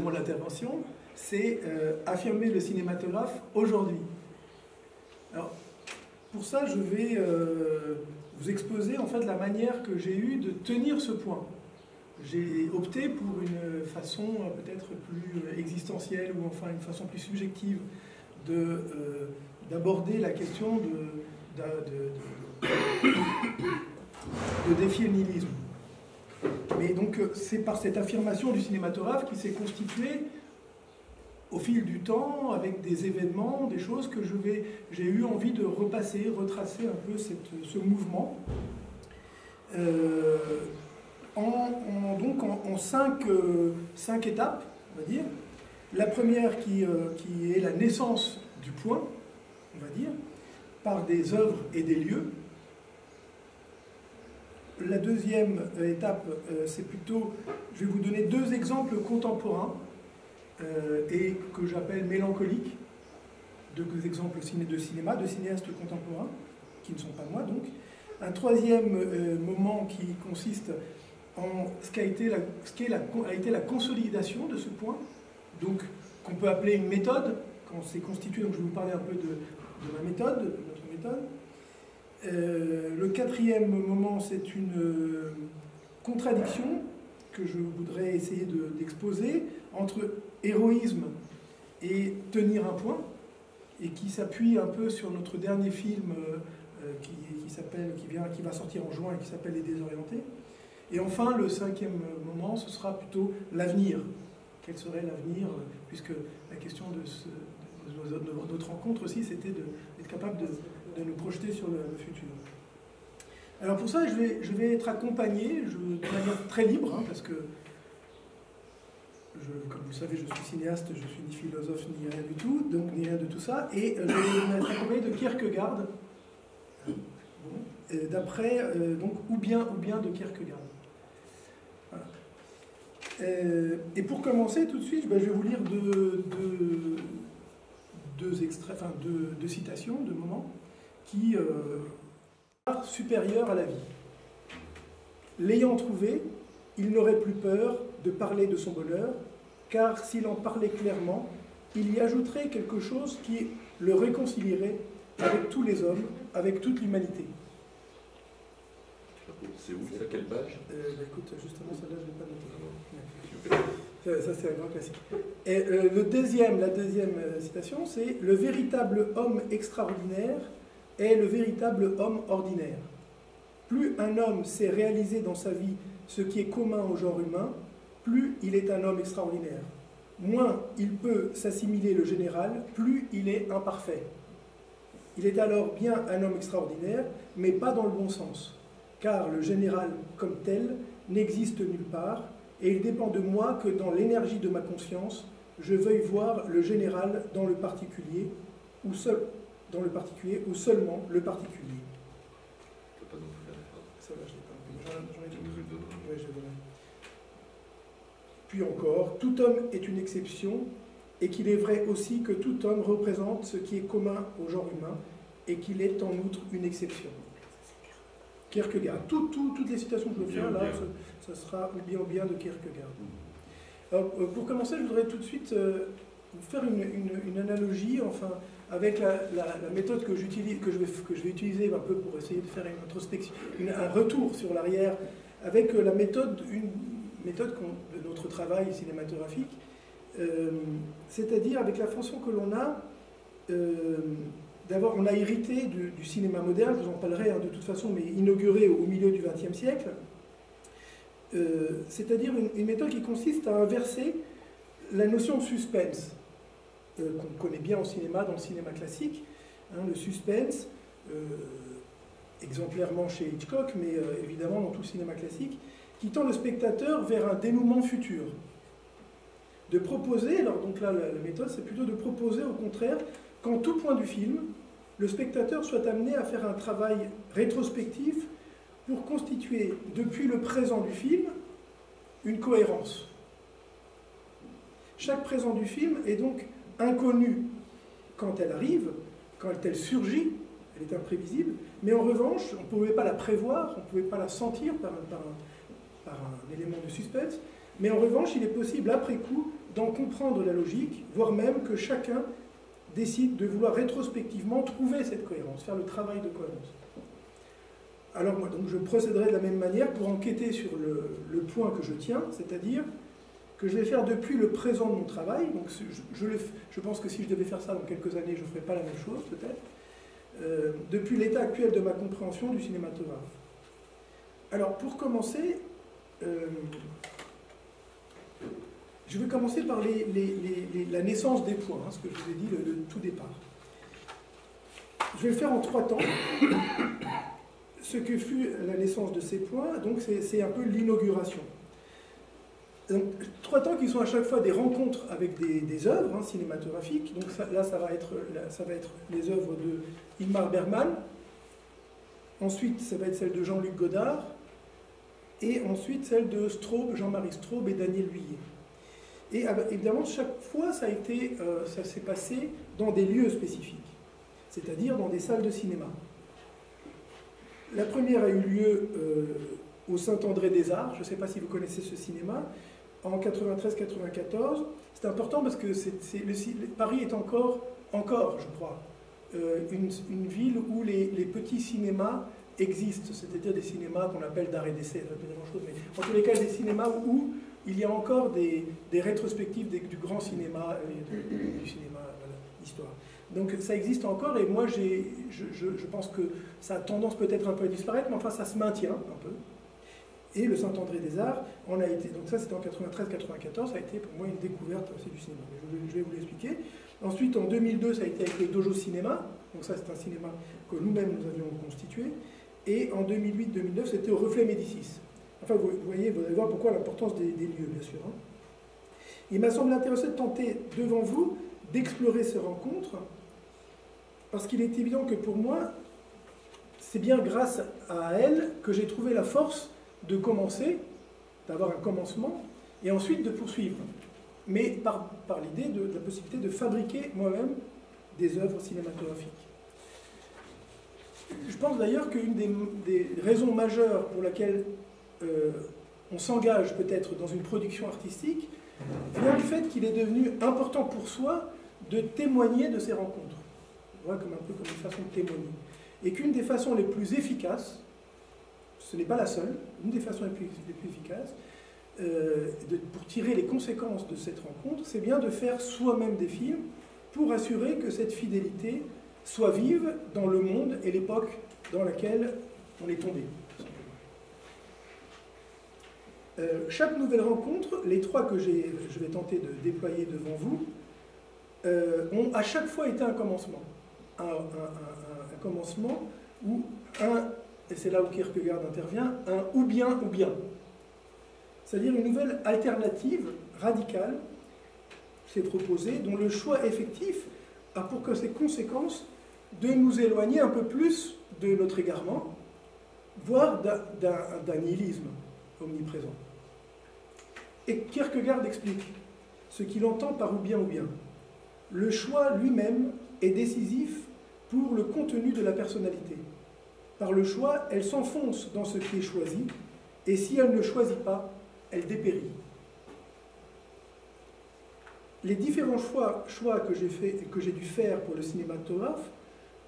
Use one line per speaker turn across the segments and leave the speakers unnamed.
mon intervention, c'est affirmer le cinématographe aujourd'hui. Alors, pour ça, je vais vous exposer en fait la manière que j'ai eue de tenir ce point. J'ai opté pour une façon peut-être plus existentielle ou enfin une façon plus subjective d'aborder la question de défier le nihilisme. Mais donc c'est par cette affirmation du cinématographe qui s'est constituée au fil du temps, avec des événements, des choses que j'ai eu envie de repasser, retracer un peu ce mouvement. Donc en cinq étapes, on va dire. La première qui est la naissance du point, on va dire, par des œuvres et des lieux. La deuxième étape, c'est plutôt, je vais vous donner deux exemples contemporains et que j'appelle mélancoliques, deux exemples de cinéma, de cinéastes contemporains, qui ne sont pas moi donc. Un troisième moment qui consiste en ce qu'a été la consolidation de ce point, donc qu'on peut appeler une méthode, quand c'est constitué, donc je vais vous parler un peu de ma méthode, de notre méthode. Le quatrième moment, c'est une contradiction que je voudrais essayer d'exposer entre héroïsme et tenir un point, et qui s'appuie un peu sur notre dernier film qui va sortir en juin et qui s'appelle Les Désorientés. Et enfin, le cinquième moment, ce sera plutôt l'avenir. Quel serait l'avenir, puisque la question de notre rencontre aussi, c'était d'être capable de nous projeter sur le futur. Alors pour ça, je vais être accompagné de manière très libre, hein, parce que, comme vous le savez, je suis cinéaste, je suis ni philosophe, ni rien du tout, donc ni rien de tout ça, et je vais être accompagné de Kierkegaard, d'après, donc, ou bien de Kierkegaard. Voilà. Et pour commencer, tout de suite, je vais vous lire deux extraits, enfin deux citations, deux moments, qui supérieur à la vie. L'ayant trouvé, il n'aurait plus peur de parler de son bonheur, car s'il en parlait clairement, il y ajouterait quelque chose qui le réconcilierait avec tous les hommes, avec toute l'humanité.
C'est où? C'est à quelle page?
Écoute, justement, celle-là, je ne l'ai pas notée. Ça, c'est un grand classique. Et la deuxième citation, c'est « Le véritable homme extraordinaire est le véritable homme ordinaire. Plus un homme sait réaliser dans sa vie ce qui est commun au genre humain, plus il est un homme extraordinaire. Moins il peut s'assimiler le général, plus il est imparfait. Il est alors bien un homme extraordinaire, mais pas dans le bon sens, car le général comme tel n'existe nulle part, et il dépend de moi que dans l'énergie de ma conscience, je veuille voir le général dans le particulier, ou seulement le particulier.
Je peux pas non plus faire l'effort.
Ça va, je l'ai pas.
Tu nous le donneras.
Oui, je donnerai. Puis encore, tout homme est une exception, et qu'il est vrai aussi que tout homme représente ce qui est commun au genre humain, et qu'il est en outre une exception. Kierkegaard. Toutes les citations que je vais faire là, ça sera ou bien de Kierkegaard. Alors, pour commencer, je voudrais tout de suite vous faire une analogie, enfin, avec la méthode que je vais utiliser un peu pour essayer de faire une introspection, un retour sur l'arrière, avec une méthode de notre travail cinématographique, c'est-à-dire avec la façon que l'on a. D'abord, on a hérité du cinéma moderne, je vous en parlerai de toute façon, mais inauguré au milieu du XXe siècle. C'est-à-dire une méthode qui consiste à inverser la notion de suspense, qu'on connaît bien au cinéma, dans le cinéma classique, hein, le suspense, exemplairement chez Hitchcock, mais évidemment dans tout le cinéma classique, qui tend le spectateur vers un dénouement futur. De proposer, alors donc là la méthode c'est plutôt de proposer au contraire qu'en tout point du film, le spectateur soit amené à faire un travail rétrospectif pour constituer, depuis le présent du film, une cohérence. Chaque présent du film est donc inconnu quand elle arrive, quand elle surgit, elle est imprévisible, mais en revanche, on ne pouvait pas la prévoir, on ne pouvait pas la sentir par un élément de suspense, mais en revanche, il est possible, après coup, d'en comprendre la logique, voire même que chacun décide de vouloir rétrospectivement trouver cette cohérence, faire le travail de cohérence. Alors moi, donc, je procéderai de la même manière pour enquêter sur le point que je tiens, c'est-à-dire que je vais faire depuis le présent de mon travail. Donc je pense que si je devais faire ça dans quelques années, je ne ferais pas la même chose, peut-être. Depuis l'état actuel de ma compréhension du cinématographe. Alors, pour commencer, je vais commencer par la naissance des points, hein, ce que je vous ai dit le tout départ. Je vais le faire en 3 temps. Ce que fut la naissance de ces points, donc c'est un peu l'inauguration. Donc, 3 temps qui sont à chaque fois des rencontres avec des œuvres hein, cinématographiques. Donc là, ça va être les œuvres de Ingmar Bergman. Ensuite, ça va être celle de Jean-Luc Godard. Et ensuite, celle de Straub, Jean-Marie Straub et Daniel Vuillet. Et évidemment, chaque fois, ça s'est passé dans des lieux spécifiques, c'est-à-dire dans des salles de cinéma. La première a eu lieu au Saint-André-des-Arts. Je ne sais pas si vous connaissez ce cinéma. En 93-94. C'est important parce que Paris est encore, je crois, une ville où les petits cinémas existent, c'est-à-dire des cinémas qu'on appelle d'art et d'essai, ça ne veut pas dire grand-chose, mais en tous les cas, des cinémas où il y a encore des rétrospectives du grand cinéma, du cinéma, voilà, d'histoire. Donc ça existe encore, et moi je pense que ça a tendance peut-être un peu à disparaître, mais enfin ça se maintient un peu. Et le Saint-André-des-Arts en a été, donc ça c'était en 93-94, ça a été pour moi une découverte aussi du cinéma. Je vais vous l'expliquer. Ensuite en 2002 ça a été avec le Dojo Cinéma, donc ça c'est un cinéma que nous-mêmes nous avions constitué. Et en 2008-2009 c'était au Reflet Médicis. Enfin vous voyez, vous allez voir pourquoi l'importance des lieux bien sûr. Hein. Il m'a semblé intéressant de tenter devant vous d'explorer ces rencontres, parce qu'il est évident que pour moi, c'est bien grâce à elles que j'ai trouvé la force de commencer, d'avoir un commencement, et ensuite de poursuivre. Mais par l'idée de la possibilité de fabriquer moi-même des œuvres cinématographiques. Je pense d'ailleurs qu'une des raisons majeures pour laquelle on s'engage peut-être dans une production artistique vient du fait qu'il est devenu important pour soi de témoigner de ces rencontres. Voilà, comme un peu comme une façon de témoigner. Et qu'une des façons les plus efficaces, ce n'est pas la seule, une des façons les plus efficaces, pour tirer les conséquences de cette rencontre, c'est bien de faire soi-même des films pour assurer que cette fidélité soit vive dans le monde et l'époque dans laquelle on est tombé. Chaque nouvelle rencontre, les 3 que je vais tenter de déployer devant vous, ont à chaque fois été un commencement. Un commencement où et c'est là où Kierkegaard intervient, un ou bien, c'est-à-dire une nouvelle alternative radicale s'est proposée, dont le choix effectif a pour conséquence de nous éloigner un peu plus de notre égarement, voire d'un nihilisme omniprésent. Et Kierkegaard explique ce qu'il entend par ou bien. Le choix lui-même est décisif pour le contenu de la personnalité. Par le choix, elle s'enfonce dans ce qui est choisi, et si elle ne choisit pas, elle dépérit. Les différents choix que j'ai dû faire pour le cinématographe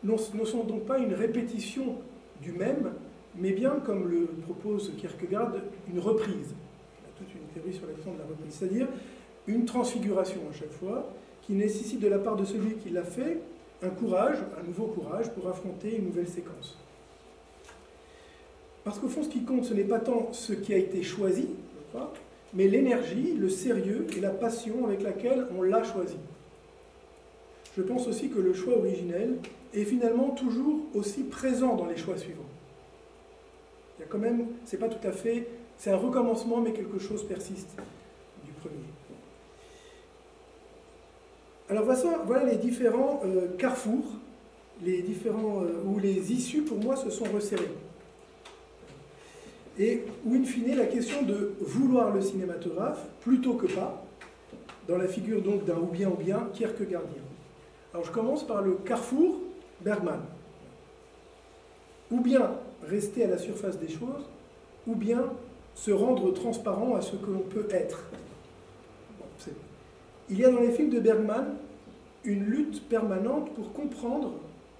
ne sont donc pas une répétition du même, mais bien, comme le propose Kierkegaard, une reprise. Il y a toute une théorie sur la question de la reprise, c'est-à-dire une transfiguration à chaque fois, qui nécessite de la part de celui qui l'a fait un nouveau courage pour affronter une nouvelle séquence. Parce qu'au fond, ce qui compte, ce n'est pas tant ce qui a été choisi, mais l'énergie, le sérieux et la passion avec laquelle on l'a choisi. Je pense aussi que le choix originel est finalement toujours aussi présent dans les choix suivants. Il y a quand même, c'est pas tout à fait, c'est un recommencement, mais quelque chose persiste du premier. Alors voilà les différents carrefours, où les issues pour moi se sont resserrées. Et où, in fine, la question de vouloir le cinématographe, plutôt que pas, dans la figure donc d'un ou bien kierkegaardien. Alors je commence par le carrefour Bergman. Ou bien rester à la surface des choses, ou bien se rendre transparent à ce que l'on peut être. Bon, il y a dans les films de Bergman une lutte permanente pour comprendre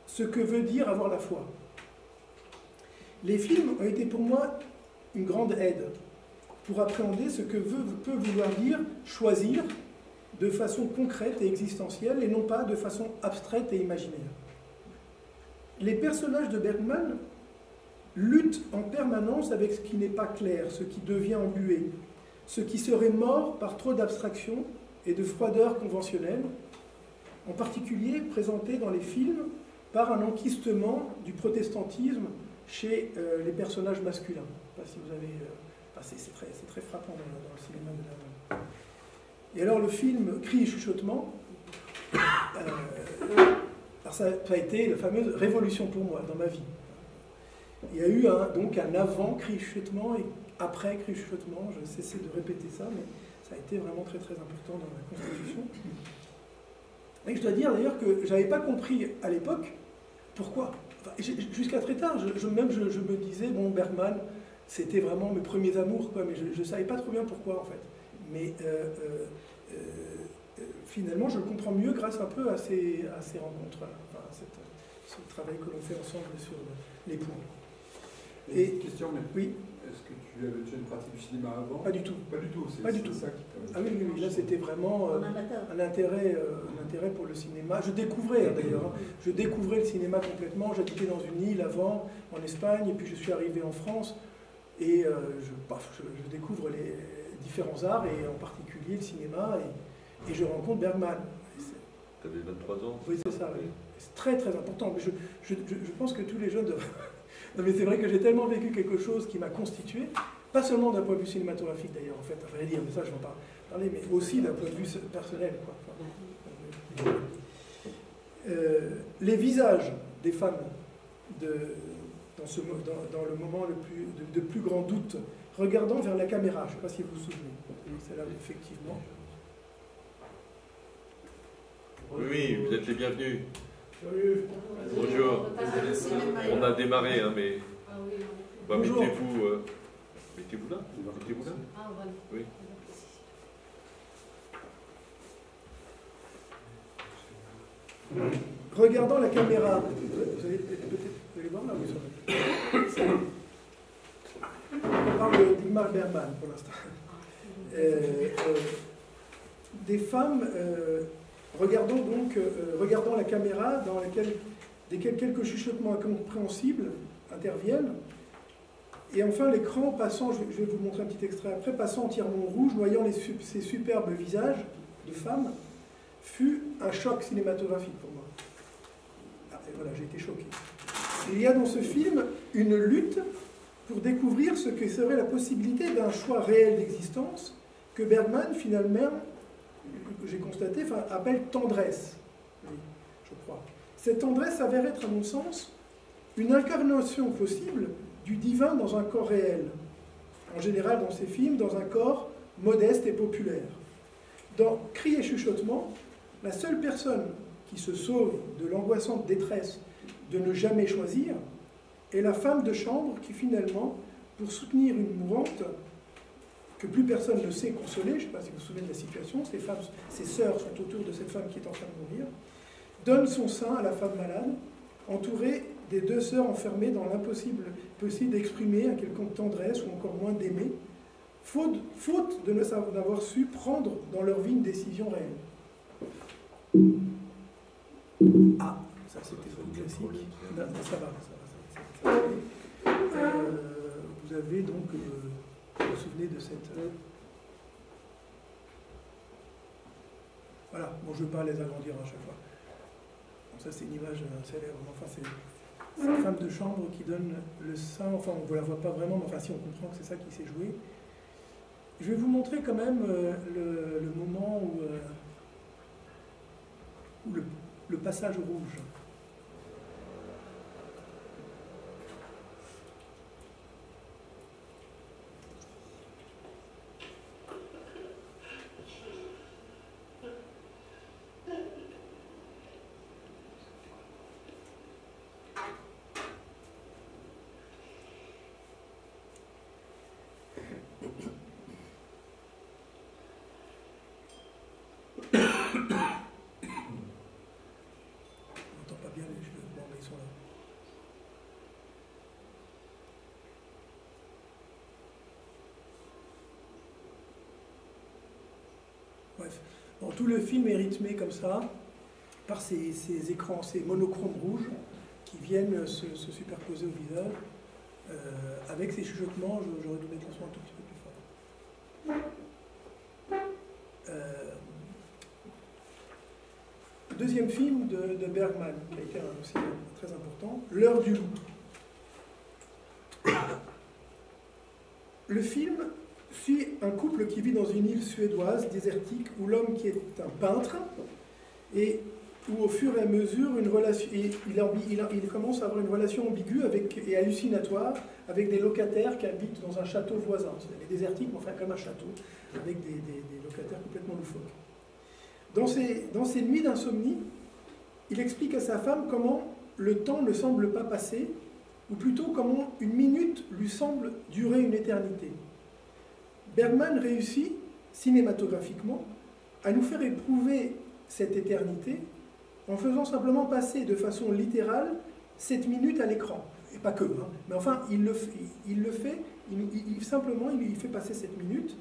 ce que veut dire avoir la foi. Les films ont été pour moi une grande aide pour appréhender ce que peut vouloir dire choisir de façon concrète et existentielle et non pas de façon abstraite et imaginaire. Les personnages de Bergman luttent en permanence avec ce qui n'est pas clair, ce qui devient embué, ce qui serait mort par trop d'abstraction et de froideur conventionnelle, en particulier présenté dans les films par un enquistement du protestantisme chez les personnages masculins. Je ne sais pas si vous avez... c'est très frappant dans le cinéma de Bergman. Et alors le film Cris et chuchotements, ça a été la fameuse révolution pour moi dans ma vie. Il y a eu donc un avant Cris et chuchotements et après Cris et chuchotements. Je cessais de répéter ça, mais ça a été vraiment très très important dans la Constitution. Et je dois dire d'ailleurs que je n'avais pas compris à l'époque pourquoi. Enfin, jusqu'à très tard, je me disais, bon, Bergman, c'était vraiment mes premiers amours, quoi, mais je ne savais pas trop bien pourquoi en fait. Mais finalement, je le comprends mieux grâce un peu à ces rencontres-là, enfin, ce travail que l'on fait ensemble sur l'époux.
Et question, mais
oui.
Est-ce que tu avais déjà une pratique du cinéma avant?
Pas du tout.
Pas du tout,
pas du tout.
Ça qui
ah oui, oui, là c'était vraiment un intérêt pour le cinéma. Je découvrais d'ailleurs, je découvrais le cinéma complètement. J'habitais dans une île avant, en Espagne, et puis je suis arrivé en France, et je découvre les différents arts, et en particulier le cinéma, et je rencontre Bergman.
Tu avais 23 ans?
Oui, c'est ça, oui. C'est très très important. Mais je pense que tous les jeunes devraient... Non, mais c'est vrai que j'ai tellement vécu quelque chose qui m'a constitué, pas seulement d'un point de vue cinématographique d'ailleurs, en fait, à vrai dire, mais ça je ne vais pas parler, mais aussi d'un point de vue personnel, quoi. Les visages des femmes dans le moment de plus grand doute, regardant vers la caméra, je ne sais pas si vous vous souvenez, c'est là effectivement.
Oui, vous êtes les bienvenus. Bonjour. On a démarré, hein, mais... Bah, mettez-vous là. Mettez-vous là.
Ah, voilà.
Oui.
Regardant la caméra, vous allez voir là, on parle d'Ingmar Bergman pour l'instant. Des femmes regardant la caméra dans desquelles quelques chuchotements incompréhensibles interviennent. Et enfin, l'écran passant, je vais vous montrer un petit extrait après, passant entièrement rouge, voyant ces superbes visages de femmes, fut un choc cinématographique pour moi. Et voilà, j'ai été choqué. Il y a dans ce film une lutte pour découvrir ce que serait la possibilité d'un choix réel d'existence que Bergman, finalement, que j'ai constaté, appelle tendresse, oui, je crois. Cette tendresse s'avère être, à mon sens, une incarnation possible du divin dans un corps réel. En général, dans ces films, dans un corps modeste et populaire. Dans Cris et chuchotements, la seule personne qui se sauve de l'angoissante détresse de ne jamais choisir est la femme de chambre qui, finalement, pour soutenir une mourante que plus personne ne sait consoler, je ne sais pas si vous vous souvenez de la situation, ses sœurs sont autour de cette femme qui est en train de mourir, donne son sein à la femme malade, entourée des deux sœurs enfermées dans l'impossible possible d'exprimer un quelconque tendresse ou encore moins d'aimer, faute de n'avoir su prendre dans leur vie une décision réelle. Ah, ça c'était trop classique. Non, ça va. Vous avez donc... vous vous souvenez de cette... Voilà, bon, je ne veux pas les agrandir à chaque fois. Donc ça, c'est une image célèbre. Enfin, c'est une femme de chambre qui donne le sein. Enfin, on ne la voit pas vraiment, mais enfin, si on comprend que c'est ça qui s'est joué. Je vais vous montrer quand même le moment où le passage rouge. Bon, tout le film est rythmé comme ça, par ces écrans, ces monochromes rouges qui viennent se superposer au visage. Avec ces chuchotements, j'aurais dû mettre le son un tout petit peu plus fort. Deuxième film de Bergman, qui a été aussi très important, L'heure du loup. Le film suit un couple qui vit dans une île suédoise désertique où l'homme qui est un peintre et où au fur et à mesure une relation, il commence à avoir une relation ambiguë et hallucinatoire avec des locataires qui habitent dans un château voisin. C'est désertique, mais enfin comme un château, avec des locataires complètement loufoques. Dans ces nuits d'insomnie, il explique à sa femme comment le temps ne semble pas passer, ou plutôt comment une minute lui semble durer une éternité. Bergman réussit, cinématographiquement, à nous faire éprouver cette éternité en faisant simplement passer de façon littérale cette minute à l'écran. Et pas que, hein. Mais enfin, il fait passer cette minute,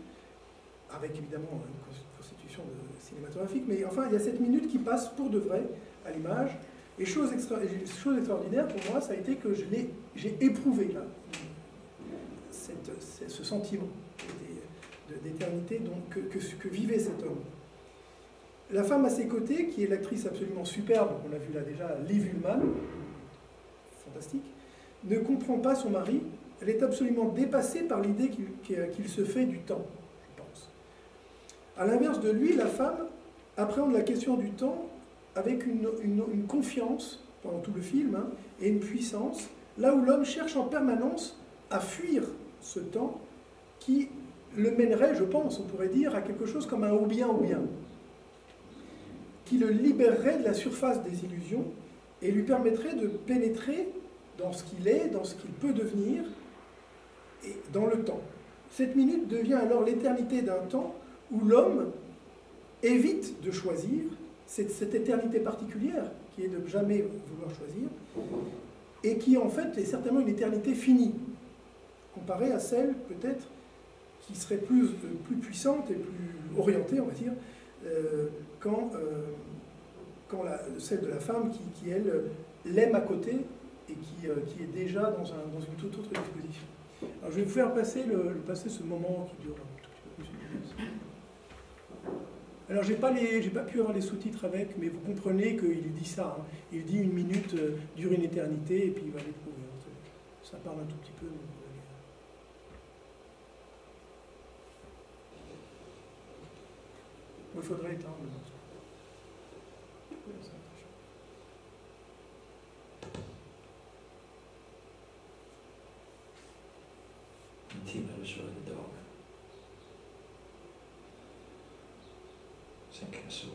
avec évidemment une constitution cinématographique, mais enfin, il y a cette minute qui passe pour de vrai à l'image. Et chose extraordinaire pour moi, ça a été que j'ai éprouvé là, ce sentiment d'éternité que vivait cet homme. La femme à ses côtés, qui est l'actrice absolument superbe, on l'a vu là déjà, Liv Ullmann, fantastique, ne comprend pas son mari. Elle est absolument dépassée par l'idée qu'il se fait du temps, je pense. À l'inverse de lui, la femme appréhende la question du temps avec une confiance pendant tout le film, hein, et une puissance, là où l'homme cherche en permanence à fuir ce temps qui le mènerait, je pense, on pourrait dire, à quelque chose comme un ou bien, qui le libérerait de la surface des illusions et lui permettrait de pénétrer dans ce qu'il est, dans ce qu'il peut devenir, et dans le temps. Cette minute devient alors l'éternité d'un temps où l'homme évite de choisir cette éternité particulière qui est de jamais vouloir choisir, et qui en fait est certainement une éternité finie, comparée à celle peut-être qui serait plus puissante et plus orientée, on va dire, celle de la femme qui elle, l'aime à côté et qui est déjà dans une toute autre disposition. Alors je vais vous faire passer ce moment qui dure un tout petit peu plus d'une minute. Alors j'ai pas pu avoir les sous-titres avec, mais vous comprenez qu'il dit ça. Hein. Il dit une minute dure une éternité et puis il va les trouver. Ça parle un tout petit peu. Mais il faudrait éteindre.
En timme eller så är det dag. Sen kan jag sova.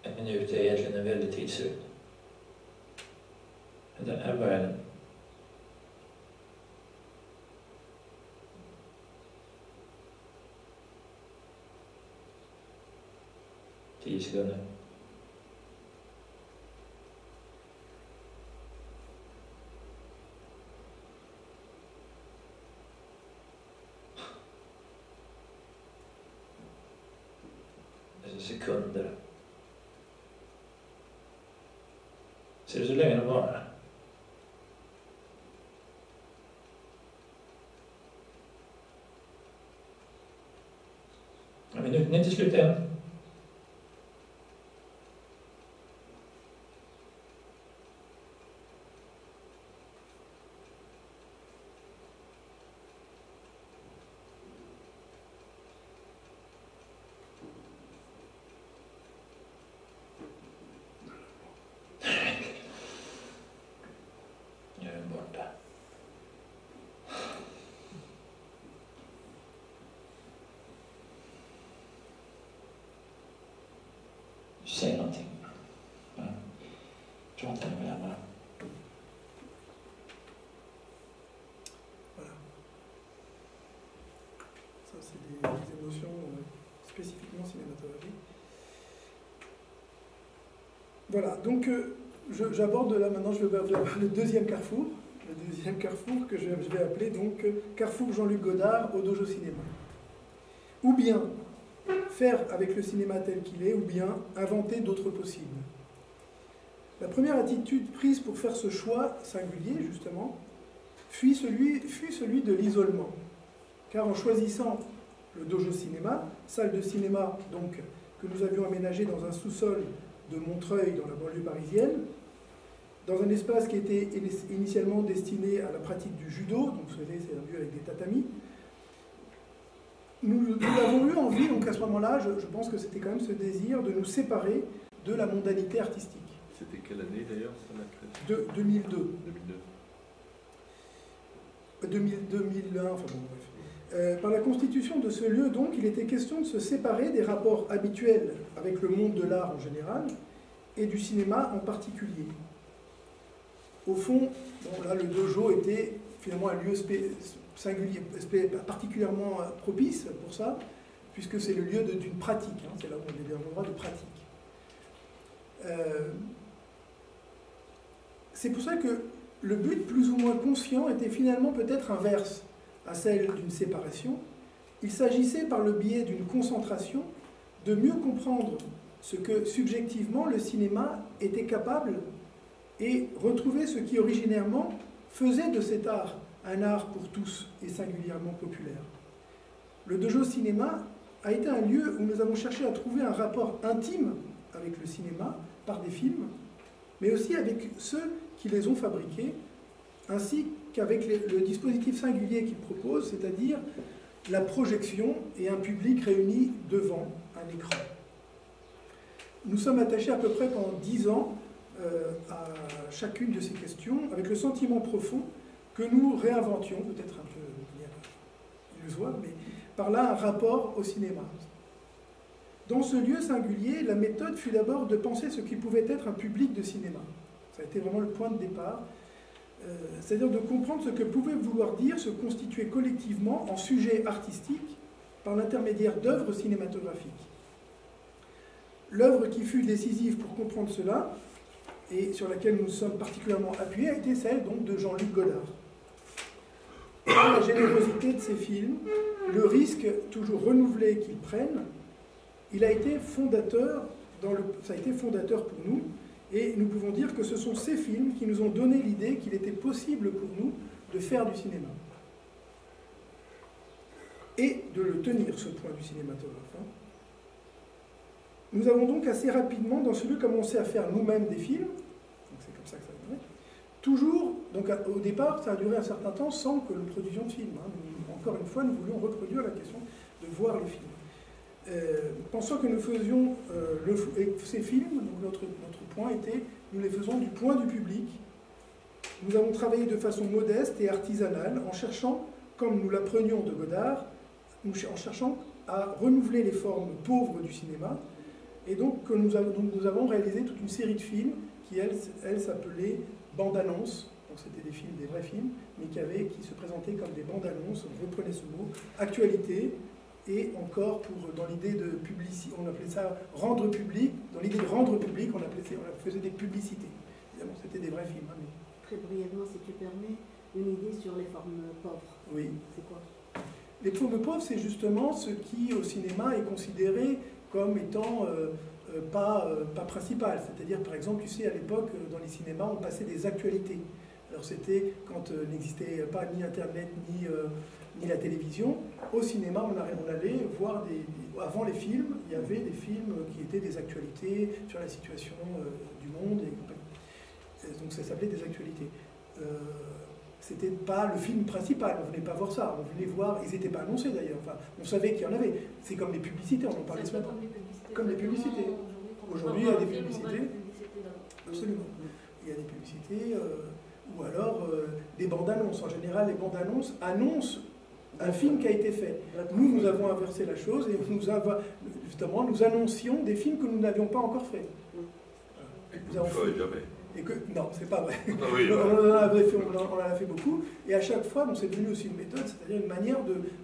En minut är egentligen en väldigt tidsrymd. Här börjar den. Tio sekunder. Sekunder. Ser du så länge det varar? Ja, minuten är inte slut än. Säg någonting. Ja.
Voilà. Ça, c'est des émotions spécifiquement cinématographiques. Voilà, donc j'aborde là maintenant, je vais vers le deuxième carrefour. Le deuxième carrefour que je vais appeler donc Carrefour Jean-Luc Godard au Dojo Cinéma. Ou bien faire avec le cinéma tel qu'il est, ou bien inventer d'autres possibles. La première attitude prise pour faire ce choix singulier, justement, fut celui de l'isolement. Car en choisissant le Dojo Cinéma, salle de cinéma donc, que nous avions aménagée dans un sous-sol de Montreuil, dans la banlieue parisienne, dans un espace qui était initialement destiné à la pratique du judo, donc vous savez, c'est un lieu avec des tatamis. Nous avons eu envie, donc à ce moment-là, je pense que c'était quand même ce désir de nous séparer de la mondanité artistique.
C'était quelle année d'ailleurs, ça, la création?
2002.
2002.
2001, enfin bon, bref. Par la constitution de ce lieu, donc, il était question de se séparer des rapports habituels avec le monde de l'art en général et du cinéma en particulier. Au fond, bon, là, le dojo était finalement un lieu singulier, particulièrement propice pour ça, puisque c'est le lieu d'une pratique, hein, c'est là où on est un endroit de pratique. C'est pour ça que le but plus ou moins conscient était finalement peut-être inverse à celle d'une séparation. Il s'agissait par le biais d'une concentration de mieux comprendre ce que subjectivement le cinéma était capable et retrouver ce qui originairement faisait de cet art un art pour tous et singulièrement populaire. Le Dojo Cinéma a été un lieu où nous avons cherché à trouver un rapport intime avec le cinéma par des films, mais aussi avec ceux qui les ont fabriqués, ainsi qu'avec le dispositif singulier qu'ils proposent, c'est-à-dire la projection et un public réuni devant un écran. Nous sommes attachés à peu près pendant 10 ans à chacune de ces questions, avec le sentiment profond que nous réinventions, peut-être un peu illusoire, mais par là un rapport au cinéma. Dans ce lieu singulier, la méthode fut d'abord de penser ce qui pouvait être un public de cinéma. Ça a été vraiment le point de départ, c'est-à-dire de comprendre ce que pouvait vouloir dire se constituer collectivement en sujet artistique par l'intermédiaire d'œuvres cinématographiques. L'œuvre qui fut décisive pour comprendre cela, et sur laquelle nous nous sommes particulièrement appuyés, a été celle donc de Jean-Luc Godard. Par la générosité de ses films, le risque toujours renouvelé qu'ils prennent, il a été fondateur, ça a été fondateur pour nous, et nous pouvons dire que ce sont ces films qui nous ont donné l'idée qu'il était possible pour nous de faire du cinéma. Et de le tenir, ce point du cinématographe. Hein. Nous avons donc assez rapidement, dans ce lieu, commencé à faire nous-mêmes des films, donc c'est comme ça que ça a duré. Toujours, donc au départ, ça a duré un certain temps sans que nous produisions de films. Hein. Encore une fois, nous voulions reproduire la question de voir les films. Pensant que nous faisions ces films, donc notre point était, nous les faisons du point du public. Nous avons travaillé de façon modeste et artisanale, en cherchant, comme nous l'apprenions de Godard, en cherchant à renouveler les formes pauvres du cinéma. Et donc nous avons réalisé toute une série de films qui, elles s'appelaient bandes-annonces. Donc c'était des films, des vrais films, mais qui se présentaient comme des bandes-annonces, on reprenait ce mot, actualité, et encore dans l'idée de publicité, on appelait ça rendre public, dans l'idée de rendre public, on faisait des publicités. Évidemment, c'était des vrais films. Hein, mais...
Très brièvement, si tu permets, une idée sur les formes pauvres.
Oui.
C'est quoi?
Les formes pauvres, c'est justement ce qui, au cinéma, est considéré comme étant pas principal. C'est-à-dire, par exemple, tu sais, à l'époque, dans les cinémas, on passait des actualités. Alors c'était quand n'existait pas ni Internet, ni la télévision. Au cinéma, on allait voir avant les films, il y avait des films qui étaient des actualités sur la situation du monde. Donc ça s'appelait des actualités. C'était pas le film principal, on ne venait pas voir ça, on venait voir, ils n'étaient pas annoncés d'ailleurs, enfin, on savait qu'il y en avait. C'est comme les publicités, on en parlait ce matin. Comme les publicités. Aujourd'hui, il y a des publicités. Absolument. Il y a des publicités, ou alors des bandes-annonces. En général, les bandes-annonces annoncent un film qui a été fait. Nous avons inversé la chose et justement, nous annoncions des films que nous n'avions pas encore faits. nous avons fait.
Jamais.
Et que, non, c'est pas vrai.
Ah oui,
on en a fait beaucoup. Et à chaque fois, c'est devenu aussi une méthode, c'est-à-dire une manière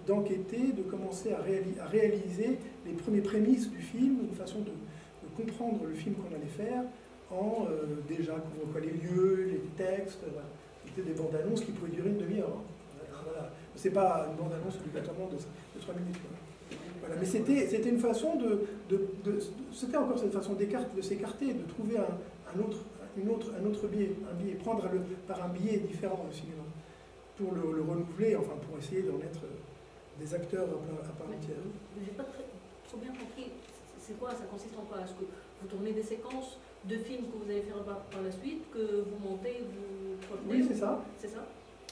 d'enquêter, de commencer à réaliser les premières prémices du film, une façon de comprendre le film qu'on allait faire, en déjà couvrant les lieux, les textes, voilà. C'était des bandes annonces qui pouvaient durer une demi-heure. Voilà. C'est pas une bande annonce obligatoirement de 3 minutes. Voilà. Mais c'était une façon c'était encore cette façon de s'écarter, de trouver un autre biais, prendre par un biais différent au cinéma, pour le renouveler, enfin pour essayer d'en être des acteurs à part entière.
J'ai pas trop bien compris, c'est quoi, ça consiste en quoi? Est-ce que vous tournez des séquences de films que vous allez faire par la suite, que vous montez, vous projetez?
Oui, c'est ça.
C'est ça?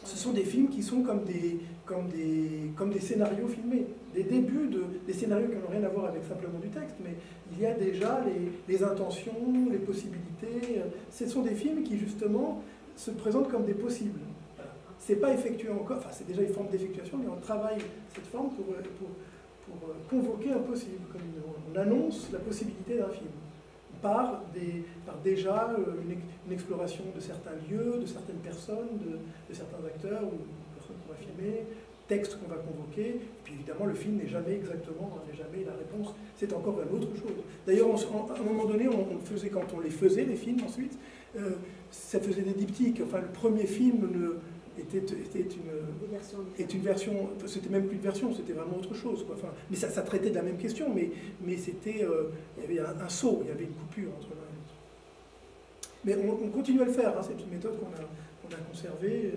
Ce sont des films qui sont comme des scénarios filmés, des débuts des scénarios qui n'ont rien à voir avec simplement du texte, mais il y a déjà les intentions, les possibilités. Ce sont des films qui justement se présentent comme des possibles. Voilà. C'est pas effectué encore, enfin c'est déjà une forme d'effectuation, mais on travaille cette forme pour convoquer un possible. Comme on annonce la possibilité d'un film. Par déjà une exploration de certains lieux, de certaines personnes, de certains acteurs ou personnes qu'on va filmer, textes qu'on va convoquer, et puis évidemment le film n'est jamais la réponse, c'est encore une autre chose. D'ailleurs, à un moment donné, quand on les faisait, les films ensuite, ça faisait des diptyques, enfin le premier film est une version, c'était même plus une version, c'était vraiment autre chose, quoi. Enfin, mais ça traitait de la même question, mais c'était, il y avait un saut, il y avait une coupure entre l'un et l'autre. Mais on continue à le faire, hein, c'est une méthode qu'on a conservée.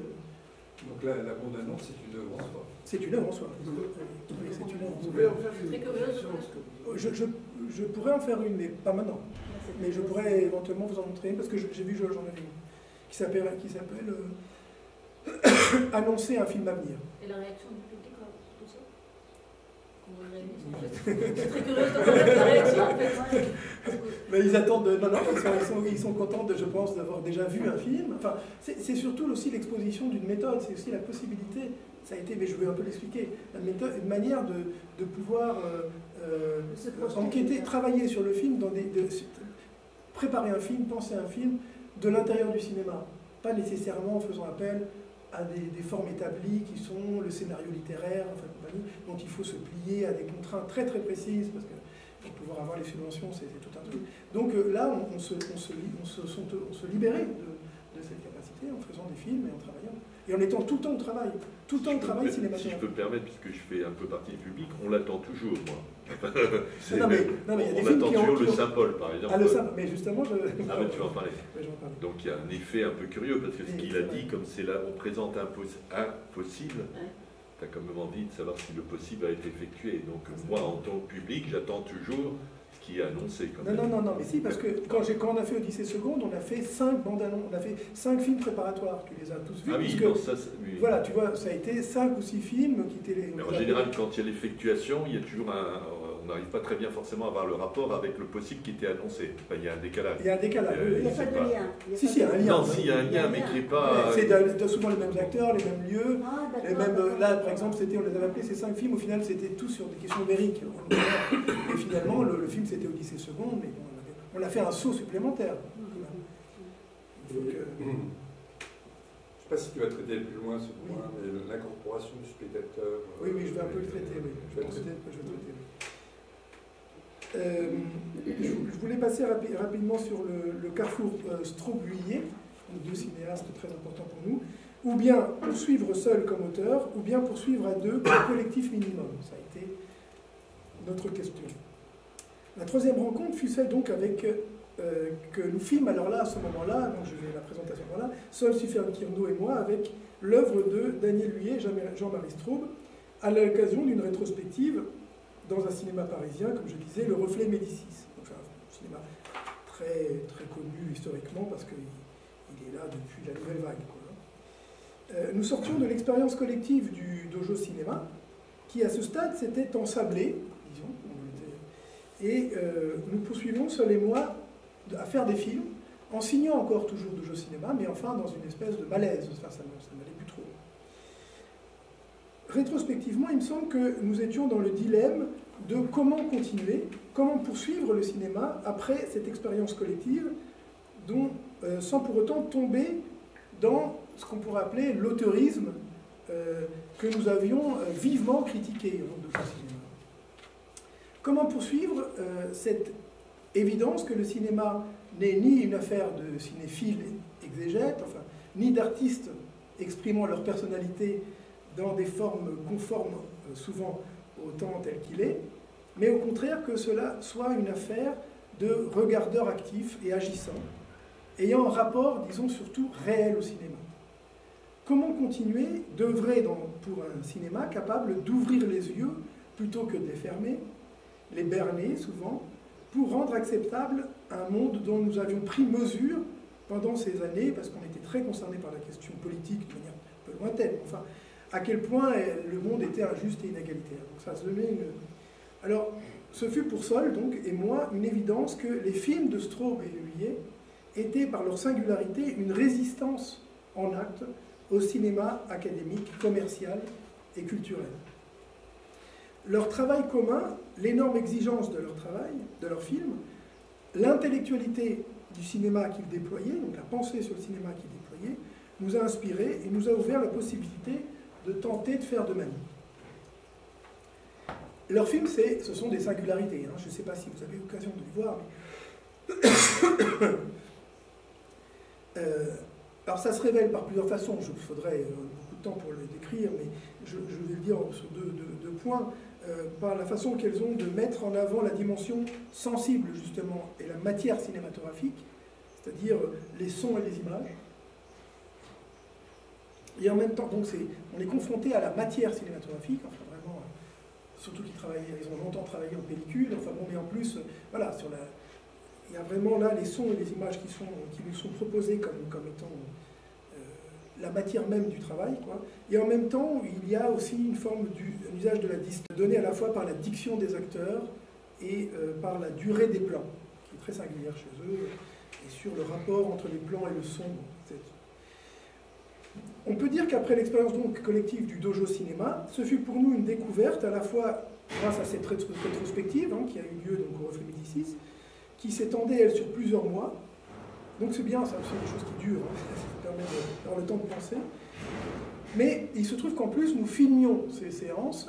Donc là, la bande-annonce, c'est une œuvre en soi.
C'est une œuvre en soi. Oui, c'est une œuvre en soi.
Vous pouvez en faire une.
Je pourrais en faire une, mais pas maintenant. Mais je pourrais éventuellement vous en montrer une, parce que j'ai vu, j'en avais une, qui s'appelle annoncer un film à venir.
Et la réaction du public, tout ça? Comment ils réagissent en fait? Je suis très curieuse de connaître la réaction en fait.
Mais ils attendent, ils sont contents, je pense, d'avoir déjà vu un film. Enfin, c'est surtout aussi l'exposition d'une méthode, c'est aussi la possibilité, ça a été, mais je vais un peu l'expliquer, une manière de pouvoir enquêter, travailler sur le film, préparer un film, penser un film de l'intérieur du cinéma, pas nécessairement en faisant appel à des formes établies qui sont le scénario littéraire, enfin, compagnie, dont il faut se plier à des contraintes très très précises, parce que pour pouvoir avoir les subventions, c'est tout un truc. Donc là, on se libérait de cette capacité en faisant des films et en travaillant. Et en étant tout le temps au travail. Tout le temps au travail cinématographique.
Si je peux me permettre, puisque je fais un peu partie du public, on l'attend toujours, moi.
Non, mais il y a des
on
films
attend
qui
toujours le Saint-Paul, par exemple.
Ah, le Saint-Paul, mais justement,
Ah, mais tu vas en parler.
Ouais, je vais en parler.
Donc il y a un effet un peu curieux, parce que ce qu'il a dit, comme c'est là, on présente un possible, tu as quand même envie de savoir si le possible a été effectué. Donc moi, en tant que public, j'attends toujours ce qui est annoncé.
Non, mais si, parce que quand on a fait Odyssée Seconde, on a fait 5 bandes annonces, on a fait 5 films préparatoires, tu les as tous vus.
Ah oui,
puisque,
ça, oui.
Voilà, tu vois, ça a été 5 ou 6 films qui étaient les...
Mais en général, quand il y a l'effectuation, il y a toujours on n'arrive pas très bien forcément à avoir le rapport avec le possible qui était annoncé. Enfin, il y a un décalage.
Il y a un décalage.
Il n'y a pas de lien.
Si, il y a un lien.
Non, si, il y a un lien, mais qui n'est pas...
C'est souvent les mêmes acteurs, les mêmes lieux.
Ah,
les mêmes, là, par exemple, on les avait appelés ces 5 films, au final, c'était tous sur des questions numériques. Et finalement, le film, c'était Odyssée Seconde, mais bon, on a fait un saut supplémentaire.
Je ne sais pas si tu vas traiter plus loin ce point, mais l'incorporation du spectateur.
Oui, je vais un peu le traiter, oui. Je vais le traiter. Je voulais passer rapidement sur le carrefour Straub-Huillet, deux cinéastes très importants pour nous, ou bien poursuivre seul comme auteur, ou bien poursuivre à deux comme collectif minimum. Ça a été notre question. La troisième rencontre fut celle donc avec que nous fîmes alors là, à ce moment-là, donc je vais la présentation voilà, Sol Sufernkirno et moi, avec l'œuvre de Daniel Huillet et Jean-Marie Straub, à l'occasion d'une rétrospective dans un cinéma parisien, comme je disais, Le Reflet Médicis. Donc un cinéma très, très connu historiquement, parce qu'il est là depuis la Nouvelle Vague, quoi. Nous sortions de l'expérience collective du Dojo Cinéma, qui à ce stade s'était ensablé, disons, et nous poursuivons, Sol et moi, à faire des films, en signant encore toujours Dojo Cinéma, mais enfin dans une espèce de malaise, enfin, ça n'allait plus trop. Rétrospectivement, il me semble que nous étions dans le dilemme de comment continuer, comment poursuivre le cinéma après cette expérience collective sans pour autant tomber dans ce qu'on pourrait appeler l'auteurisme que nous avions vivement critiqué au cinéma. Comment poursuivre cette évidence que le cinéma n'est ni une affaire de cinéphiles exégètes, enfin, ni d'artistes exprimant leur personnalité dans des formes conformes souvent au temps tel qu'il est, mais au contraire que cela soit une affaire de regardeurs actifs et agissants, ayant un rapport, disons, surtout réel au cinéma. Comment continuer d'œuvrer pour un cinéma capable d'ouvrir les yeux plutôt que de les fermer, les berner souvent, pour rendre acceptable un monde dont nous avions pris mesure pendant ces années, parce qu'on était très concernés par la question politique de manière un peu lointaine, enfin, à quel point le monde était injuste et inégalitaire. Donc ça se donnait une... Alors, ce fut pour Sol, donc, et moi, une évidence que les films de Straub et Huillet étaient, par leur singularité, une résistance en acte au cinéma académique, commercial et culturel. Leur travail commun, l'énorme exigence de leur travail, de leurs films, l'intellectualité du cinéma qu'ils déployaient, donc la pensée sur le cinéma qu'ils déployaient, nous a inspirés et nous a ouvert la possibilité de tenter de faire de même. Leurs films, ce sont des singularités. Hein. Je ne sais pas si vous avez l'occasion de les voir. Mais... alors ça se révèle par plusieurs façons. Il faudrait beaucoup de temps pour le décrire, mais je vais le dire sur deux points. Par la façon qu'elles ont de mettre en avant la dimension sensible, justement, et la matière cinématographique, c'est-à-dire les sons et les images. Et en même temps, donc on est confronté à la matière cinématographique, enfin vraiment, surtout qu'ils ont longtemps travaillé en pellicule, enfin bon, mais en plus, voilà, il y a vraiment là les sons et les images qui nous sont proposés comme étant la matière même du travail, quoi. Et en même temps, il y a aussi une forme un usage de la distance, donné à la fois par la diction des acteurs et par la durée des plans, qui est très singulière chez eux, et sur le rapport entre les plans et le son, etc. On peut dire qu'après l'expérience donc collective du Dojo Cinéma, ce fut pour nous une découverte, à la fois grâce à cette rétrospective qui a eu lieu donc, au Reflet Médicis, qui s'étendait, elle, sur plusieurs mois. Donc c'est bien, ça, c'est des choses qui durent, ça permet d'avoir le temps de penser. Mais il se trouve qu'en plus, nous filmions ces séances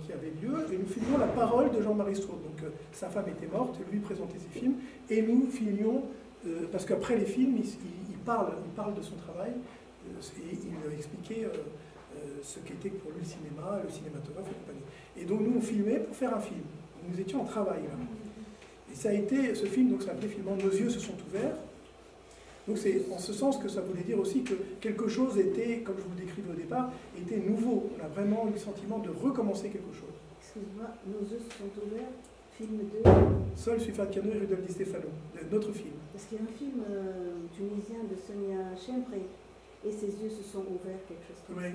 qui avaient lieu, et nous filmions la parole de Jean-Marie Straub. Donc sa femme était morte, lui présentait ses films, et nous filmions, parce qu'après les films, il parle de son travail, et il expliquait ce qu'était pour lui le cinéma, le cinématographe et compagnie. Et donc nous, on filmait pour faire un film. Nous étions en travail, là. Et ça a été, ce film, donc ça s'appelait finalement Nos yeux se sont ouverts. Donc c'est en ce sens que ça voulait dire aussi que quelque chose était, comme je vous le décrivais au départ, était nouveau. On a vraiment eu le sentiment de recommencer quelque chose.
Excuse-moi, Nos yeux se sont ouverts, film de...
Sol, Suifat-Cano et Rudolf Di Stefano, notre film.
Parce qu'il y a un film tunisien de Sonia Chempré, et ses yeux se sont ouverts, quelque chose comme ça.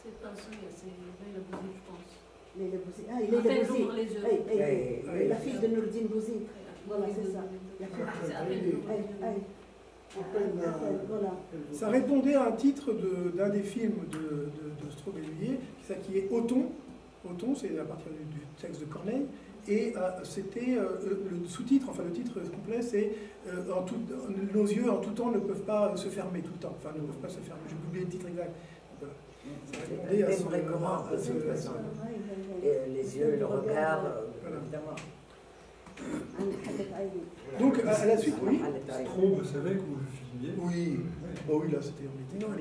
C'est pas Sonia, c'est Leïla Bouzi, je pense.
Leïla Bouzi. Ah, Leïla Bouzi.
Ouvre les yeux.
La fille de Nourdine Bouzi. Voilà, c'est ça. Voilà.
Ça répondait à un titre d'un des films de Straub et Huillet, qui est Othon. Othon, c'est à partir du texte de Corneille. Et c'était le sous-titre, enfin le titre complet, c'est nos yeux en tout temps ne peuvent pas se fermer tout le temps. Enfin, ne peuvent pas se fermer. J'ai oublié le titre exact. Voilà. Ça répondait à
les yeux, le regard,
voilà.
évidemment.
Donc, à la suite, oui.
Straub, vous savez que vous le filmiez?
Oui. Oh oui, là, c'était...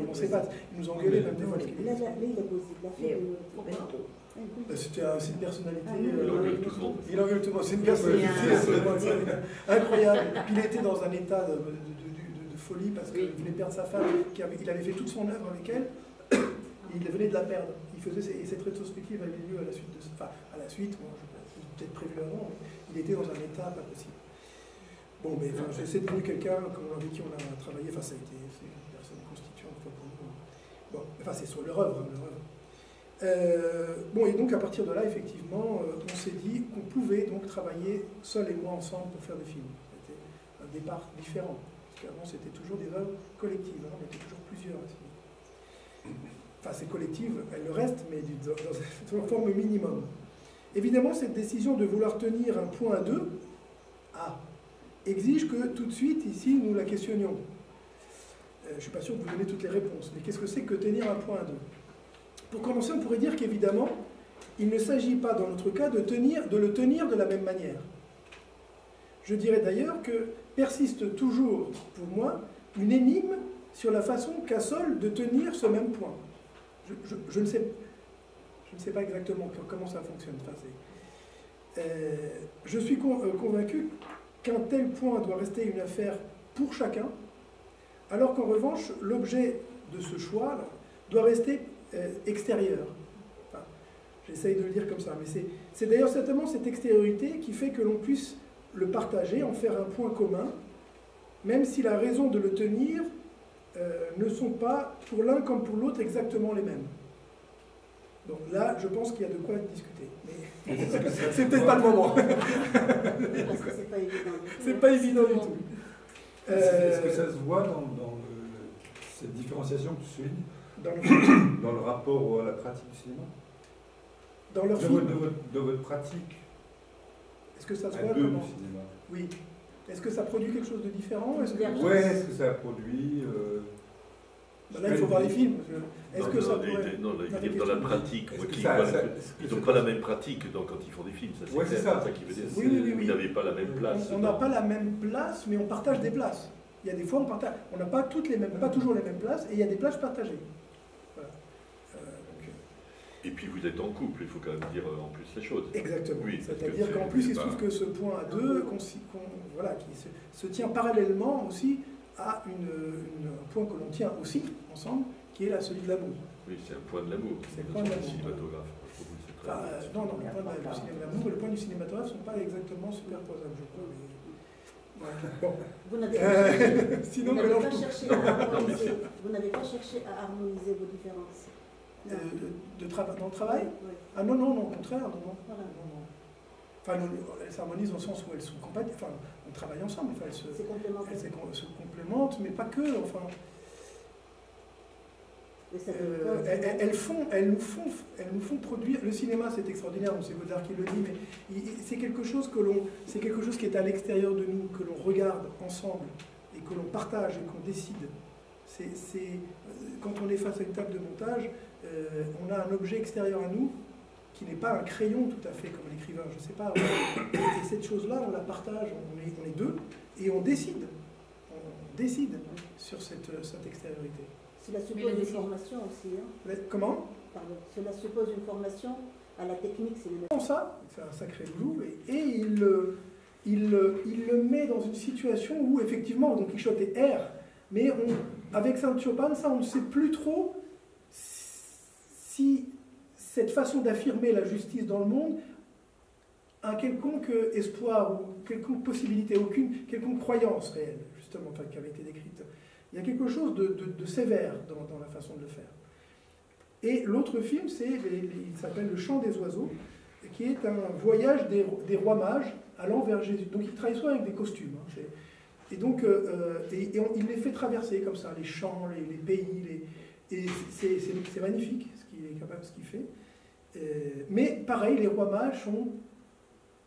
On sait pas. Ils nous engueulaient même des fois. C'est une personnalité.
Il engueule tout le monde.
Il engueule tout le monde. C'est une personnalité incroyable. Puis il était dans un état de folie parce qu'il voulait perdre sa femme. Il avait fait toute son œuvre avec elle. Et il venait de la perdre. Et cette rétrospective avait lieu à la suite de ça. Enfin, à la suite, moi, je peut-être prévu avant, mais il était dans un état pas possible. Bon, mais enfin, c'est devenu quelqu'un avec qui on a travaillé. Enfin, ça a été une personne constituante pour nous. Bon, enfin, c'est sur leur œuvre. Bon, et donc à partir de là, effectivement, on s'est dit qu'on pouvait donc travailler seul et moi ensemble pour faire des films. C'était un départ différent. Parce qu'avant, c'était toujours des œuvres collectives. Hein, on était toujours plusieurs. Enfin, c'est collective, elle le reste, mais dans une forme minimum. Évidemment, cette décision de vouloir tenir un point 2, exige que tout de suite, ici, nous la questionnions. Je ne suis pas sûr de vous donner toutes les réponses, mais qu'est-ce que c'est que tenir un point à deux? Pour commencer, on pourrait dire qu'évidemment, il ne s'agit pas, dans notre cas, de le tenir de la même manière. Je dirais d'ailleurs que persiste toujours, pour moi, une énigme sur la façon qu'a Sol de tenir ce même point. Je ne sais pas exactement comment ça fonctionne. Enfin, je suis convaincu qu'un tel point doit rester une affaire pour chacun, alors qu'en revanche, l'objet de ce choix là, doit rester extérieur. Enfin, j'essaye de le dire comme ça, mais c'est d'ailleurs certainement cette extériorité qui fait que l'on puisse le partager, en faire un point commun, même si la raison de le tenir ne sont pas, pour l'un comme pour l'autre, exactement les mêmes. Donc là, je pense qu'il y a de quoi discuter. Mais c'est peut-être pas le moment.
Parce que c'est pas évident.
C'est pas évident du tout.
Est-ce que ça se voit dans cette différenciation que tu soulignes dans le rapport à la pratique du cinéma?
Dans leur film.
De votre pratique
Est-ce que ça se
à
voit
deux
comment?
du cinéma.
Oui. Est-ce que ça produit quelque chose de différent?
Est-ce que ça produit
là, il faut voir les films. Est-ce que ça
pourrait... Non, là, il veut dire dans la pratique. Ils n'ont pas la même pratique quand ils font des films. Ça,
c'est ça
qui veut dire.
Oui.
Vous n'avez pas la même place.
On n'a pas la même place, mais on partage des places. Il y a des fois, on n'a pas toujours les mêmes places, et il y a des places partagées. Voilà.
Et puis vous êtes en couple, il faut quand même dire en plus les choses.
Exactement.
Oui,
c'est-à-dire qu'en plus, il se trouve que ce point à deux, voilà, qui se tient parallèlement aussi à un point que l'on tient aussi ensemble, qui est celui de l'amour.
Oui, c'est un point de l'amour.
C'est le point de l'amour.
Cinématographe.
Non, le point du cinématographe et le point du cinématographe ne sont pas exactement superposables, je crois. Mais... Ouais. Bon.
Vous n'avez pas,
sinon,
vous n'avez pas cherché à harmoniser vos différences.
Dans le travail?
Oui.
Ah non, au contraire, non.
Voilà.
Non. Enfin, elles s'harmonisent au sens où elles sont compatibles. Enfin, on travaille ensemble. Enfin, elles se complémentent, mais pas que. Enfin, elles nous font produire. Le cinéma, c'est extraordinaire. C'est Godard qui le dit, mais c'est quelque chose qui est à l'extérieur de nous, que l'on regarde ensemble et que l'on partage et qu'on décide. Quand on est face à une table de montage, on a un objet extérieur à nous qui n'est pas un crayon tout à fait comme l'écrivain, je ne sais pas. Et cette chose-là, on la partage, on est deux, et on décide sur cette extériorité.
Cela suppose une formation aussi. Hein.
Comment?
Pardon. Cela suppose une formation à la technique cinématographique.
Ça, c'est un sacré boulot, et il le met dans une situation où, effectivement, Don Quichotte est R, mais avec Saint-Chopin, ça, on ne sait plus trop si cette façon d'affirmer la justice dans le monde a un quelconque espoir ou quelconque possibilité, quelconque croyance réelle, justement, qui avait été décrite. Il y a quelque chose de sévère dans la façon de le faire. Et l'autre film, il s'appelle Le Chant des oiseaux, qui est un voyage des rois mages allant vers Jésus. Donc il travaille soit avec des costumes, hein, et donc il les fait traverser comme ça, les champs, les pays, et c'est magnifique ce qu'il fait. Mais pareil, les rois mages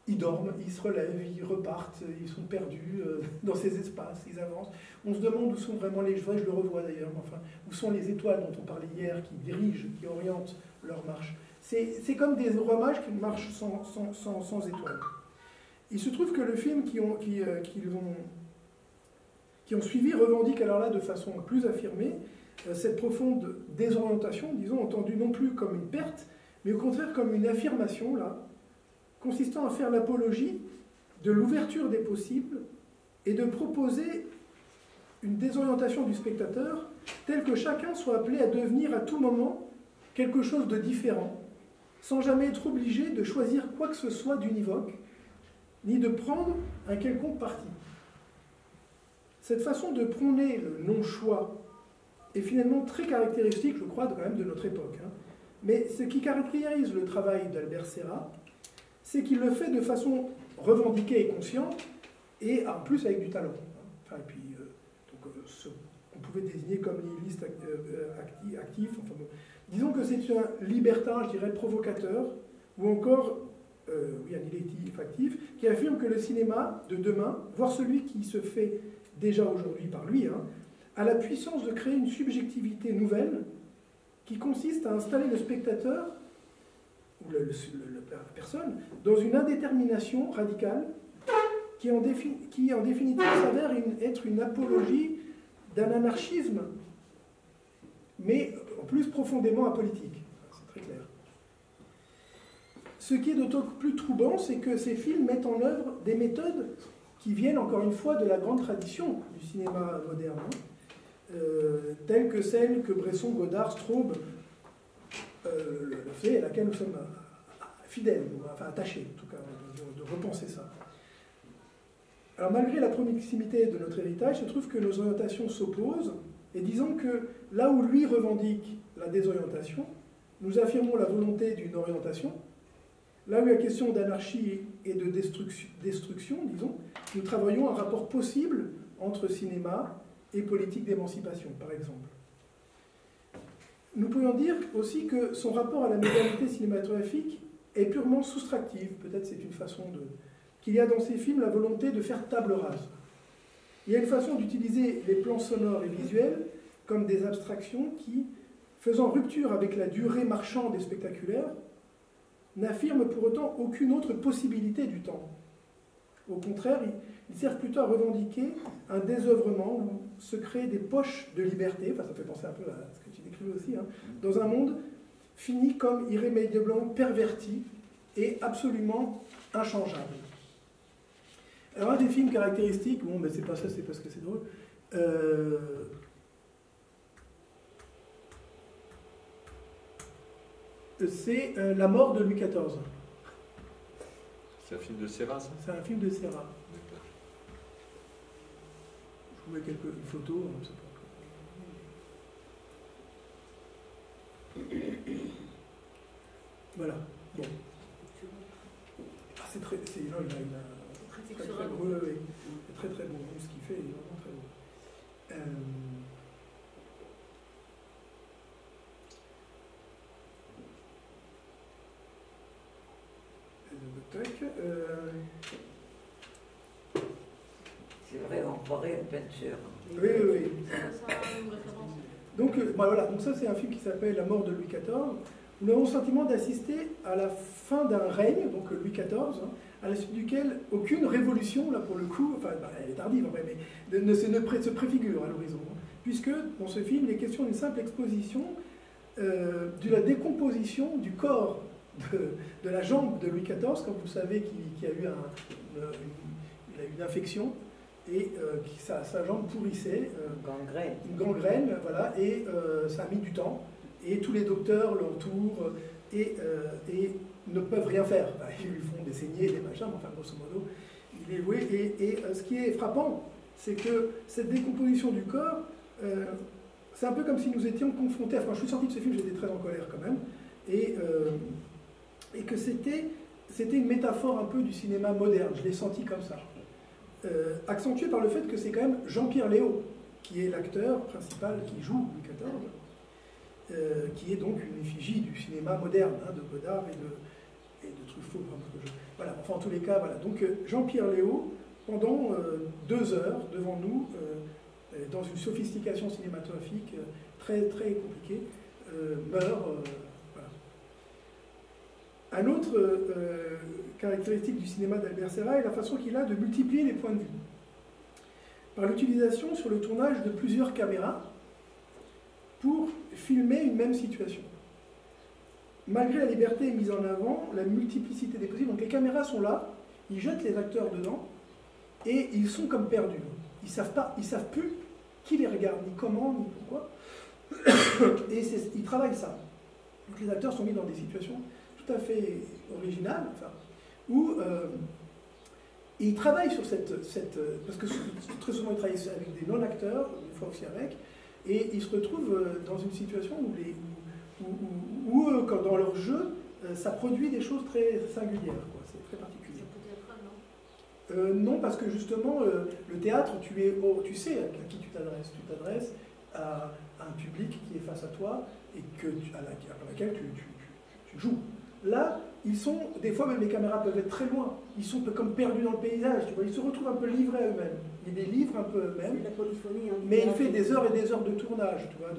ils dorment, ils se relèvent, ils repartent, ils sont perdus dans ces espaces, ils avancent. On se demande où sont vraiment je le revois d'ailleurs, enfin, où sont les étoiles dont on parlait hier, qui dirigent, qui orientent leur marche. C'est comme des rois mages qui marchent sans étoiles. Il se trouve que le film qui ont suivi revendique alors là de façon plus affirmée cette profonde désorientation, disons, entendue non plus comme une perte, mais au contraire comme une affirmation, là, consistant à faire l'apologie de l'ouverture des possibles et de proposer une désorientation du spectateur telle que chacun soit appelé à devenir à tout moment quelque chose de différent, sans jamais être obligé de choisir quoi que ce soit d'univoque, ni de prendre un quelconque parti. Cette façon de prôner le non-choix est finalement très caractéristique, je crois, quand même de notre époque. Hein. Mais ce qui caractérise le travail d'Albert Serra, c'est qu'il le fait de façon revendiquée et consciente, et en plus avec du talent. Enfin, et puis, ce qu'on pouvait désigner comme nihiliste actif. Enfin, bon. Disons que c'est un libertin, je dirais, provocateur, ou encore oui, Agnelletti factif, qui affirme que le cinéma de demain, voire celui qui se fait déjà aujourd'hui par lui, hein, a la puissance de créer une subjectivité nouvelle qui consiste à installer le spectateur, ou la personne, dans une indétermination radicale qui en définitive s'avère être une apologie d'un anarchisme, mais en plus profondément apolitique. C'est très clair. Ce qui est d'autant plus troublant, c'est que ces films mettent en œuvre des méthodes qui viennent encore une fois de la grande tradition du cinéma moderne, telles que celles que Bresson, Godard, Straub le fait, et à laquelle nous sommes fidèles, enfin attachés en tout cas, de repenser ça. Alors malgré la proximité de notre héritage, il se trouve que nos orientations s'opposent, et disons que là où lui revendique la désorientation, nous affirmons la volonté d'une orientation. Là où il y a question d'anarchie et de destruction, disons, nous travaillons un rapport possible entre cinéma et politique d'émancipation, par exemple. Nous pourrions dire aussi que son rapport à la modernité cinématographique est purement soustractif, peut-être c'est une façon de... qu'il y a dans ces films la volonté de faire table rase. Il y a une façon d'utiliser les plans sonores et visuels comme des abstractions qui, faisant rupture avec la durée marchande et spectaculaire, n'affirment pour autant aucune autre possibilité du temps. Au contraire, ils servent plutôt à revendiquer un désœuvrement où se créent des poches de liberté, enfin ça fait penser un peu à ce que tu décrivais aussi, hein, dans un monde fini comme irrémédiablement perverti et absolument inchangeable. Alors un des films caractéristiques, bon mais c'est pas ça, c'est parce que c'est drôle, c'est La mort de Louis XIV.
C'est un film de Serra, ça?
C'est un film de Serra. Je vous mets une photo. Voilà. Bon. Ah, c'est très... C'est très très bon. Ce qu'il fait, il est vraiment très bon.
C'est vrai, on croirait une peinture.
Oui.
Ça a une référence.
Donc, voilà. Donc ça, c'est un film qui s'appelle La mort de Louis XIV. Nous avons le sentiment d'assister à la fin d'un règne, donc Louis XIV, hein, à la suite duquel aucune révolution, là pour le coup, enfin elle est tardive en vrai, mais ne se préfigure à l'horizon. Hein, puisque dans ce film, il est question d'une simple exposition de la décomposition du corps de la jambe de Louis XIV, comme vous savez, qui a eu une infection et sa jambe pourrissait. Une gangrène, voilà, et ça a mis du temps. Et tous les docteurs l'entourent et ne peuvent rien faire. Ils lui font des saignées, des machins, mais enfin, grosso modo, il est loué. Et ce qui est frappant, c'est que cette décomposition du corps, c'est un peu comme si nous étions confrontés. Enfin, je suis sorti de ce film, j'étais très en colère quand même. Et que c'était une métaphore un peu du cinéma moderne. Je l'ai senti comme ça. Accentué par le fait que c'est quand même Jean-Pierre Léaud, qui est l'acteur principal qui joue Louis XIV. Qui est donc une effigie du cinéma moderne, hein, de Godard et de Truffaut. Voilà, enfin en tous les cas, voilà. Donc Jean-Pierre Léaud, pendant 2 heures devant nous, dans une sophistication cinématographique très, très compliquée, meurt. Voilà. Un autre caractéristique du cinéma d'Albert Serra est la façon qu'il a de multiplier les points de vue. Par l'utilisation sur le tournage de plusieurs caméras, pour filmer une même situation. Malgré la liberté mise en avant, la multiplicité des possibles, donc les caméras sont là, ils jettent les acteurs dedans, et ils sont comme perdus. Ils savent plus qui les regarde, ni comment, ni pourquoi. Et ils travaillent ça. Donc les acteurs sont mis dans des situations tout à fait originales, enfin, où ils travaillent sur cette... Parce que très souvent ils travaillent avec des non-acteurs, des fois aussi avec, et ils se retrouvent dans une situation où dans leur jeu, ça produit des choses très singulières. C'est très particulier.
C'est un peu théâtral, non?
Non, parce que justement, le théâtre, tu sais à qui tu t'adresses. Tu t'adresses à un public qui est face à toi et à laquelle tu joues. Là, ils sont, des fois même les caméras peuvent être très loin, ils sont comme perdus dans le paysage, tu vois, ils se retrouvent un peu livrés à eux-mêmes. Ils les livrent un peu eux-mêmes,
La polyphonie, hein,
mais il fait des heures et des heures de tournage, tu vois.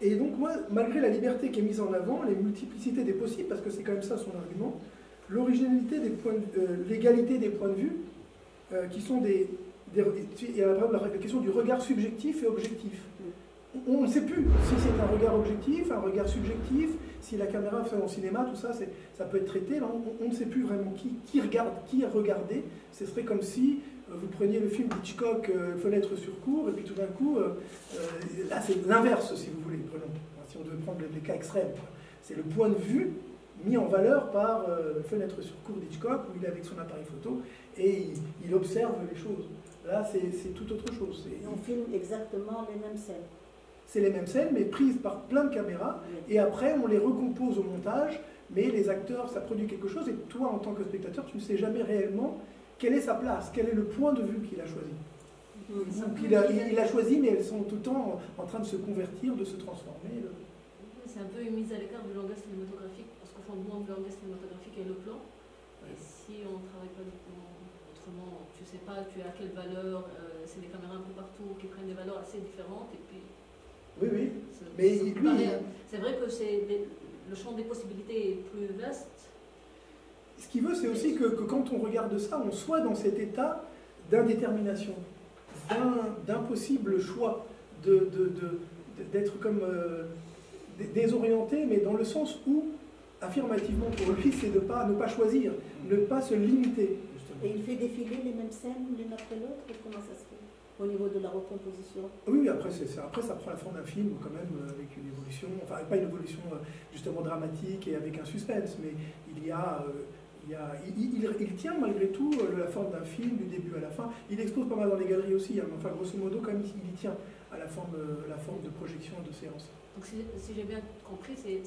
Et donc moi, malgré la liberté qui est mise en avant, les multiplicités des possibles, parce que c'est quand même ça son argument, l'originalité des points, l'égalité des points de vue, qui sont il y a par exemple la question du regard subjectif et objectif. On ne sait plus si c'est un regard objectif, un regard subjectif, si la caméra fait en cinéma, tout ça, ça peut être traité. Là, on ne sait plus vraiment qui regarde, qui a regardé. Ce serait comme si vous preniez le film d'Hitchcock, Fenêtre sur cour, et puis tout d'un coup, là c'est l'inverse, si vous voulez, prenons, si on devait prendre les cas extrêmes. C'est le point de vue mis en valeur par Fenêtre sur cour d'Hitchcock, où il est avec son appareil photo, et il observe les choses. Là, c'est tout autre chose.
Et on filme exactement les mêmes scènes.
C'est les mêmes scènes, mais prises par plein de caméras, et après on les recompose au montage, mais les acteurs, ça produit quelque chose, et toi, en tant que spectateur, tu ne sais jamais réellement quelle est sa place, quel est le point de vue qu'il a choisi. Donc il a choisi, mais elles sont tout le temps en train de se convertir, de se transformer.
C'est un peu une mise à l'écart du langage cinématographique, parce qu'au fondement, le langage cinématographique est le plan, et si on ne travaille pas autrement, tu ne sais pas, tu es à quelle valeur, c'est des caméras un peu partout qui prennent des valeurs assez différentes, et puis...
Oui, oui. Mais lui,
c'est vrai que le champ des possibilités est plus vaste.
Ce qu'il veut, c'est aussi que quand on regarde ça, on soit dans cet état d'indétermination, d'impossible choix, d'être comme désorienté, mais dans le sens où, affirmativement pour lui, c'est de ne pas choisir, ne pas se limiter.
Et il fait défiler les mêmes scènes l'une après l'autre, comment ça se fait au niveau de la recomposition?
Oui, après ça prend la forme d'un film quand même, avec une évolution, enfin pas une évolution justement dramatique et avec un suspense, mais il tient malgré tout la forme d'un film du début à la fin. Il expose pas mal dans les galeries aussi, hein, mais enfin grosso modo quand même il y tient à la forme de projection et de séance.
Donc si j'ai bien compris, c'est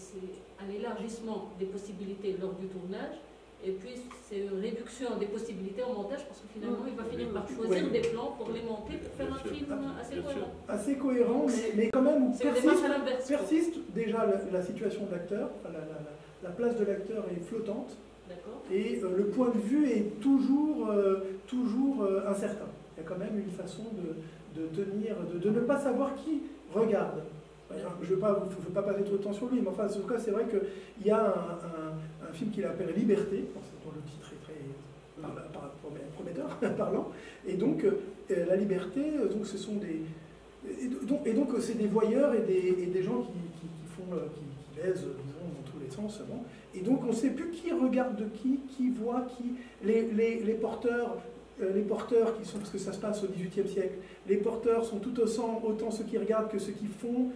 un élargissement des possibilités lors du tournage, et puis c'est une réduction des possibilités en montage, parce que finalement il va finir par choisir des plans pour les monter, pour faire un film assez cohérent.
Assez cohérent, mais quand même
où
persiste déjà la situation de l'acteur, la place de l'acteur est flottante, et le point de vue est toujours incertain. Il y a quand même une façon de tenir, de ne pas savoir qui regarde. Je ne veux pas passer trop de temps sur lui, mais enfin, en tout cas, c'est vrai qu'il y a un film qu'il appelle Liberté, dont le titre est très prometteur, parlant, et donc la liberté, donc ce sont donc c'est des voyeurs et des gens qui baisent, disons, dans tous les sens, bon. Et donc on ne sait plus qui regarde qui voit qui, les porteurs qui sont, parce que ça se passe au XVIIIe siècle, les porteurs sont tout autant ceux qui regardent que ceux qui font.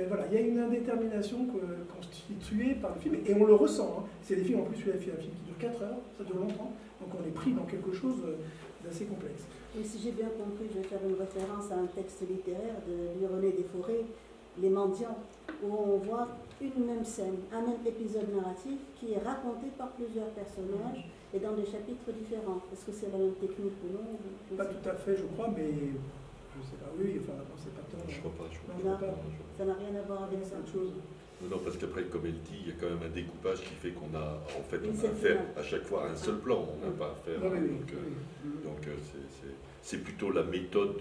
Voilà, il y a une indétermination constituée par le film, et on le ressent. Hein. C'est des films, en plus, celui-là fait un film qui dure 4 heures, ça dure longtemps, donc on est pris dans quelque chose d'assez complexe.
Et si j'ai bien compris, je vais faire une référence à un texte littéraire de René Desforêts, Les Mendiants, où on voit une même scène, un même épisode narratif qui est raconté par plusieurs personnages et dans des chapitres différents. Est-ce que c'est la même technique ou non?
Pas tout à fait, je crois, mais je ne sais pas. Oui, enfin, non, c'est pas tant.
Je crois pas.
Ça n'a rien à voir avec ça.
Autre chose.
Non, parce qu'après, comme elle dit, il y a quand même un découpage qui fait qu'on a en fait affaire à chaque fois à un seul plan. On n'a pas affaire. Donc c'est plutôt la méthode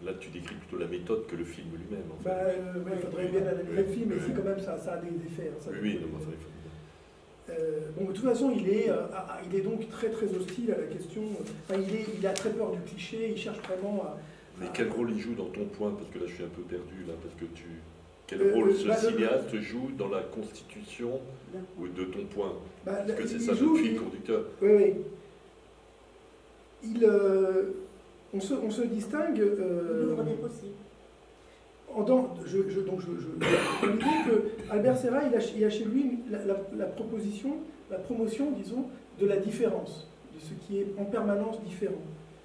là, tu décris plutôt la méthode que le film lui-même. En fait.
Il faudrait bien analyser le film, mais si quand même ça a des effets. Hein,
oui, non, enfin, il faut...
bon, de toute façon, il est donc très très hostile à la question. Enfin, il a très peur du cliché. Il cherche vraiment à.
Mais quel rôle il joue dans ton point? Parce que là, je suis un peu perdu là, parce que quel rôle ce cinéaste joue dans la constitution de ton point? Parce que c'est ça notre fil conducteur.
Oui. On se distingue.
L'ouvre des possibles.
L'idée que Albert Serra, il a chez lui la promotion, disons, de la différence, de ce qui est en permanence différent.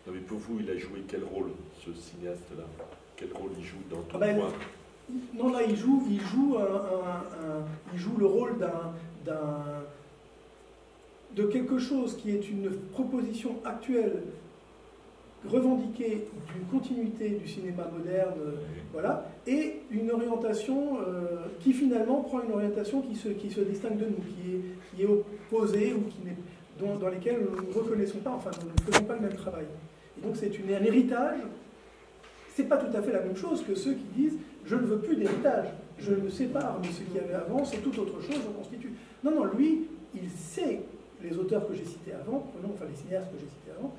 Non, mais pour vous, il a joué quel rôle, ce cinéaste-là? Quel rôle il joue dans ton point?
Non, là, il joue le rôle de quelque chose qui est une proposition actuelle revendiquer une continuité du cinéma moderne, voilà, et une orientation qui finalement prend une orientation qui se distingue de nous, qui est opposée ou dans lesquelles nous ne reconnaissons pas, enfin nous ne faisons pas le même travail. Et donc c'est un héritage. C'est pas tout à fait la même chose que ceux qui disent « je ne veux plus d'héritage, je me sépare, mais ce qu'il y avait avant, c'est tout autre chose, je constitue ». Non, non, lui, il sait, les auteurs que j'ai cités avant, enfin les cinéastes que j'ai cités avant,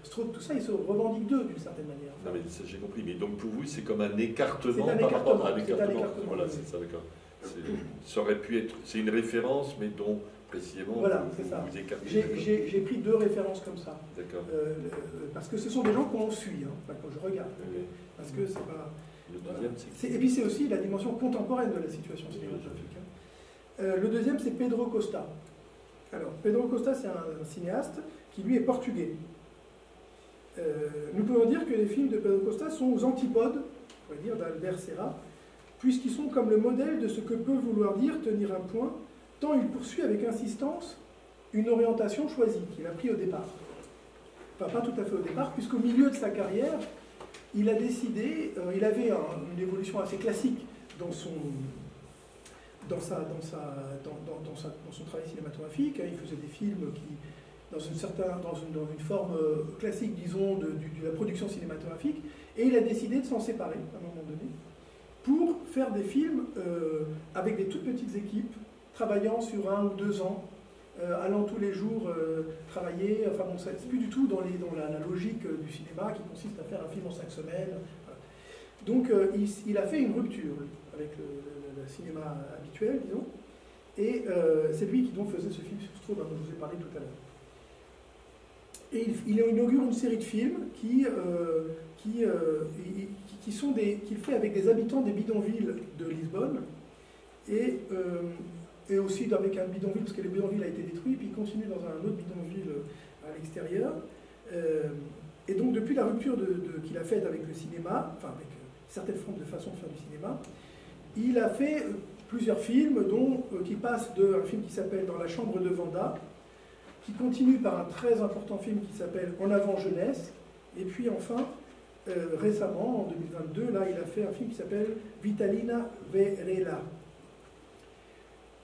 Straub, tout ça, ils se revendiquent d'eux d'une certaine manière.
Non, mais ça j'ai compris, mais donc pour vous, c'est comme un écartement
par rapport à un écartement.
Voilà, c'est ça, d'accord. Ça aurait pu être, c'est une référence, mais dont précisément
voilà, c'est ça.
Vous écartez.
J'ai pris 2 références comme ça.
D'accord.
Parce que ce sont des gens qu'on suit, hein, enfin, quand je regarde.
Oui.
Parce que c'est pas.
Le deuxième, c'est.
Et puis c'est aussi la dimension contemporaine de la situation cinématographique. Le deuxième, c'est Pedro Costa. Alors, Pedro Costa, c'est un cinéaste qui, lui, est portugais. Nous pouvons dire que les films de Pedro Costa sont aux antipodes, on va dire, d'Albert Serra, puisqu'ils sont comme le modèle de ce que peut vouloir dire tenir un point, tant il poursuit avec insistance une orientation choisie qu'il a pris au départ. Enfin, pas tout à fait au départ, puisqu'au milieu de sa carrière, il a décidé, il avait une évolution assez classique dans son travail cinématographique. Il faisait des films qui, dans une forme classique, disons, de la production cinématographique, et il a décidé de s'en séparer à un moment donné pour faire des films avec des toutes petites équipes, travaillant sur 1 ou 2 ans, allant tous les jours travailler. Enfin bon, c'est plus du tout dans la logique du cinéma qui consiste à faire un film en 5 semaines. Voilà. Donc il a fait une rupture avec le cinéma habituel, disons, et c'est lui qui donc faisait ce film sur Straub dont je vous ai parlé tout à l'heure. Et il inaugure une série de films qu'il fait avec des habitants des bidonvilles de Lisbonne, et aussi avec un bidonville, parce que le bidonville a été détruit, puis il continue dans un autre bidonville à l'extérieur. Et donc depuis la rupture qu'il a faite avec le cinéma, enfin avec certaines formes de façon de faire du cinéma, il a fait plusieurs films, qui passent d'un film qui s'appelle Dans la chambre de Vanda, qui continue par un très important film qui s'appelle En avant jeunesse, et puis enfin, récemment, en 2022, là, il a fait un film qui s'appelle Vitalina Verela.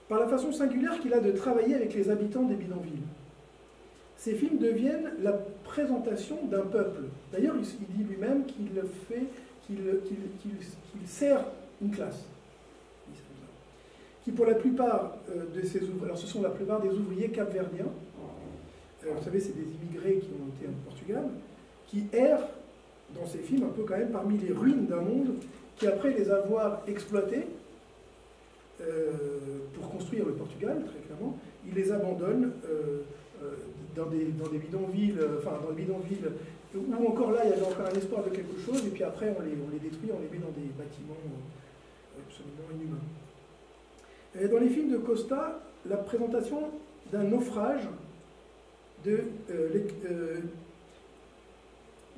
Par la façon singulière qu'il a de travailler avec les habitants des bidonvilles, ces films deviennent la présentation d'un peuple. D'ailleurs, il dit lui-même qu'il sert une classe, qui pour la plupart de ses ouvriers, alors ce sont la plupart des ouvriers capverdiens, vous savez, c'est des immigrés qui ont été en Portugal, qui errent dans ces films un peu quand même parmi les ruines d'un monde qui, après les avoir exploités pour construire le Portugal, très clairement, ils les abandonnent dans des bidonvilles, dans des bidonvilles où encore là, il y avait encore un espoir de quelque chose, et puis après, on les détruit, on les met dans des bâtiments absolument inhumains. Et dans les films de Costa, la présentation d'un naufrage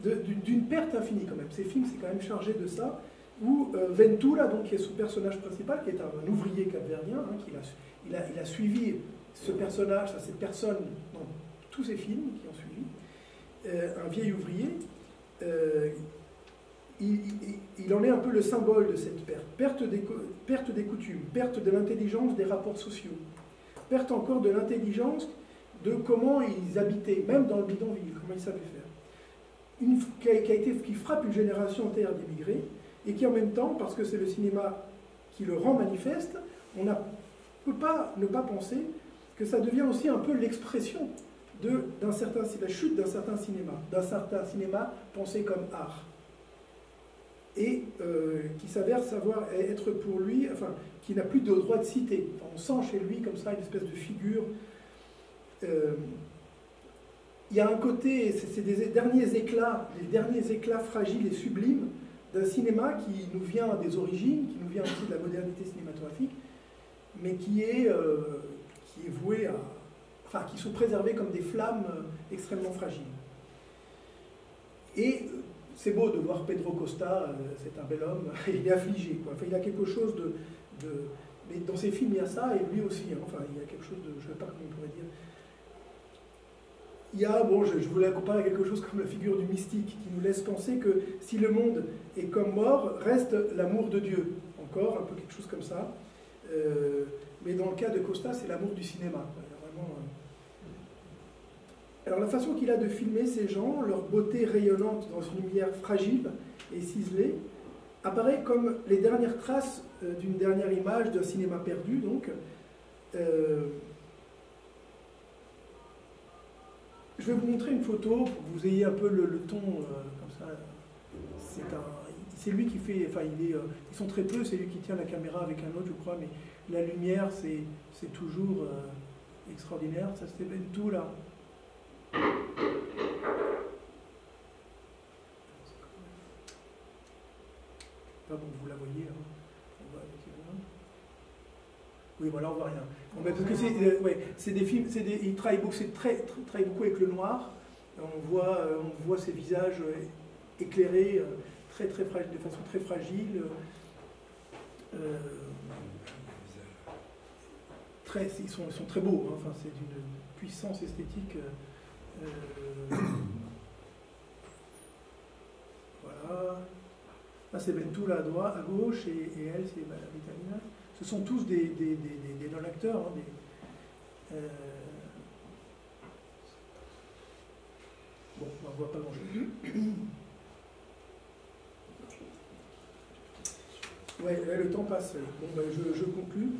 d'une perte infinie quand même. Ces films, c'est quand même chargé de ça, où Ventura, donc, qui est son personnage principal, qui est un ouvrier capverdien, hein, il a suivi ce personnage, cette personne dans tous ses films qui ont suivi, un vieil ouvrier, il en est un peu le symbole de cette perte des coutumes, perte de l'intelligence des rapports sociaux, perte encore de l'intelligence de comment ils habitaient, même dans le bidonville, comment ils savaient faire. Qui frappe une génération entière d'immigrés, et qui en même temps, parce que c'est le cinéma qui le rend manifeste, on ne peut pas ne pas penser que ça devient aussi un peu l'expression de la chute d'un certain cinéma pensé comme art. Et qui s'avère savoir être pour lui, enfin, qui n'a plus de droit de citer. Enfin, on sent chez lui comme ça une espèce de figure. Il y a un côté, c'est des derniers éclats fragiles et sublimes d'un cinéma qui nous vient des origines, qui nous vient aussi de la modernité cinématographique, mais qui est voué à... Enfin, qui sont préservés comme des flammes extrêmement fragiles. Et c'est beau de voir Pedro Costa, c'est un bel homme, il est affligé, quoi. Enfin, il y a quelque chose de... Mais dans ses films, il y a ça, et lui aussi, hein. Enfin, il y a quelque chose de... Je ne sais pas comment on pourrait dire... il y a, bon, je voulais la comparer à quelque chose comme la figure du mystique, qui nous laisse penser que si le monde est comme mort, reste l'amour de Dieu. Encore, un peu quelque chose comme ça. Mais dans le cas de Costa, c'est l'amour du cinéma. Il y a vraiment, Alors la façon qu'il a de filmer ces gens, leur beauté rayonnante dans une lumière fragile et ciselée, apparaît comme les dernières traces d'une dernière image d'un cinéma perdu, donc. Je vais vous montrer une photo pour que vous ayez un peu le ton comme ça. C'est lui qui fait, enfin ils sont très peu, c'est lui qui tient la caméra avec un autre je crois, mais la lumière c'est toujours extraordinaire. Ça c'est tout là. Pas bon, vous la voyez. Hein. On voit avec oui, voilà, on voit rien. Bon, parce que c'est des films, il travaille beaucoup, travaille beaucoup avec le noir. On voit ces visages éclairés, très fragile, de façon très fragile. Ils sont très beaux. Hein. Enfin, c'est d'une puissance esthétique. Voilà. Là, c'est Bentou là à gauche et elle, c'est Vitalina. Ce sont tous des non-acteurs. Hein, bon, on ne voit pas grand-chose. Ouais, le temps passe. Bon, ben, je conclus.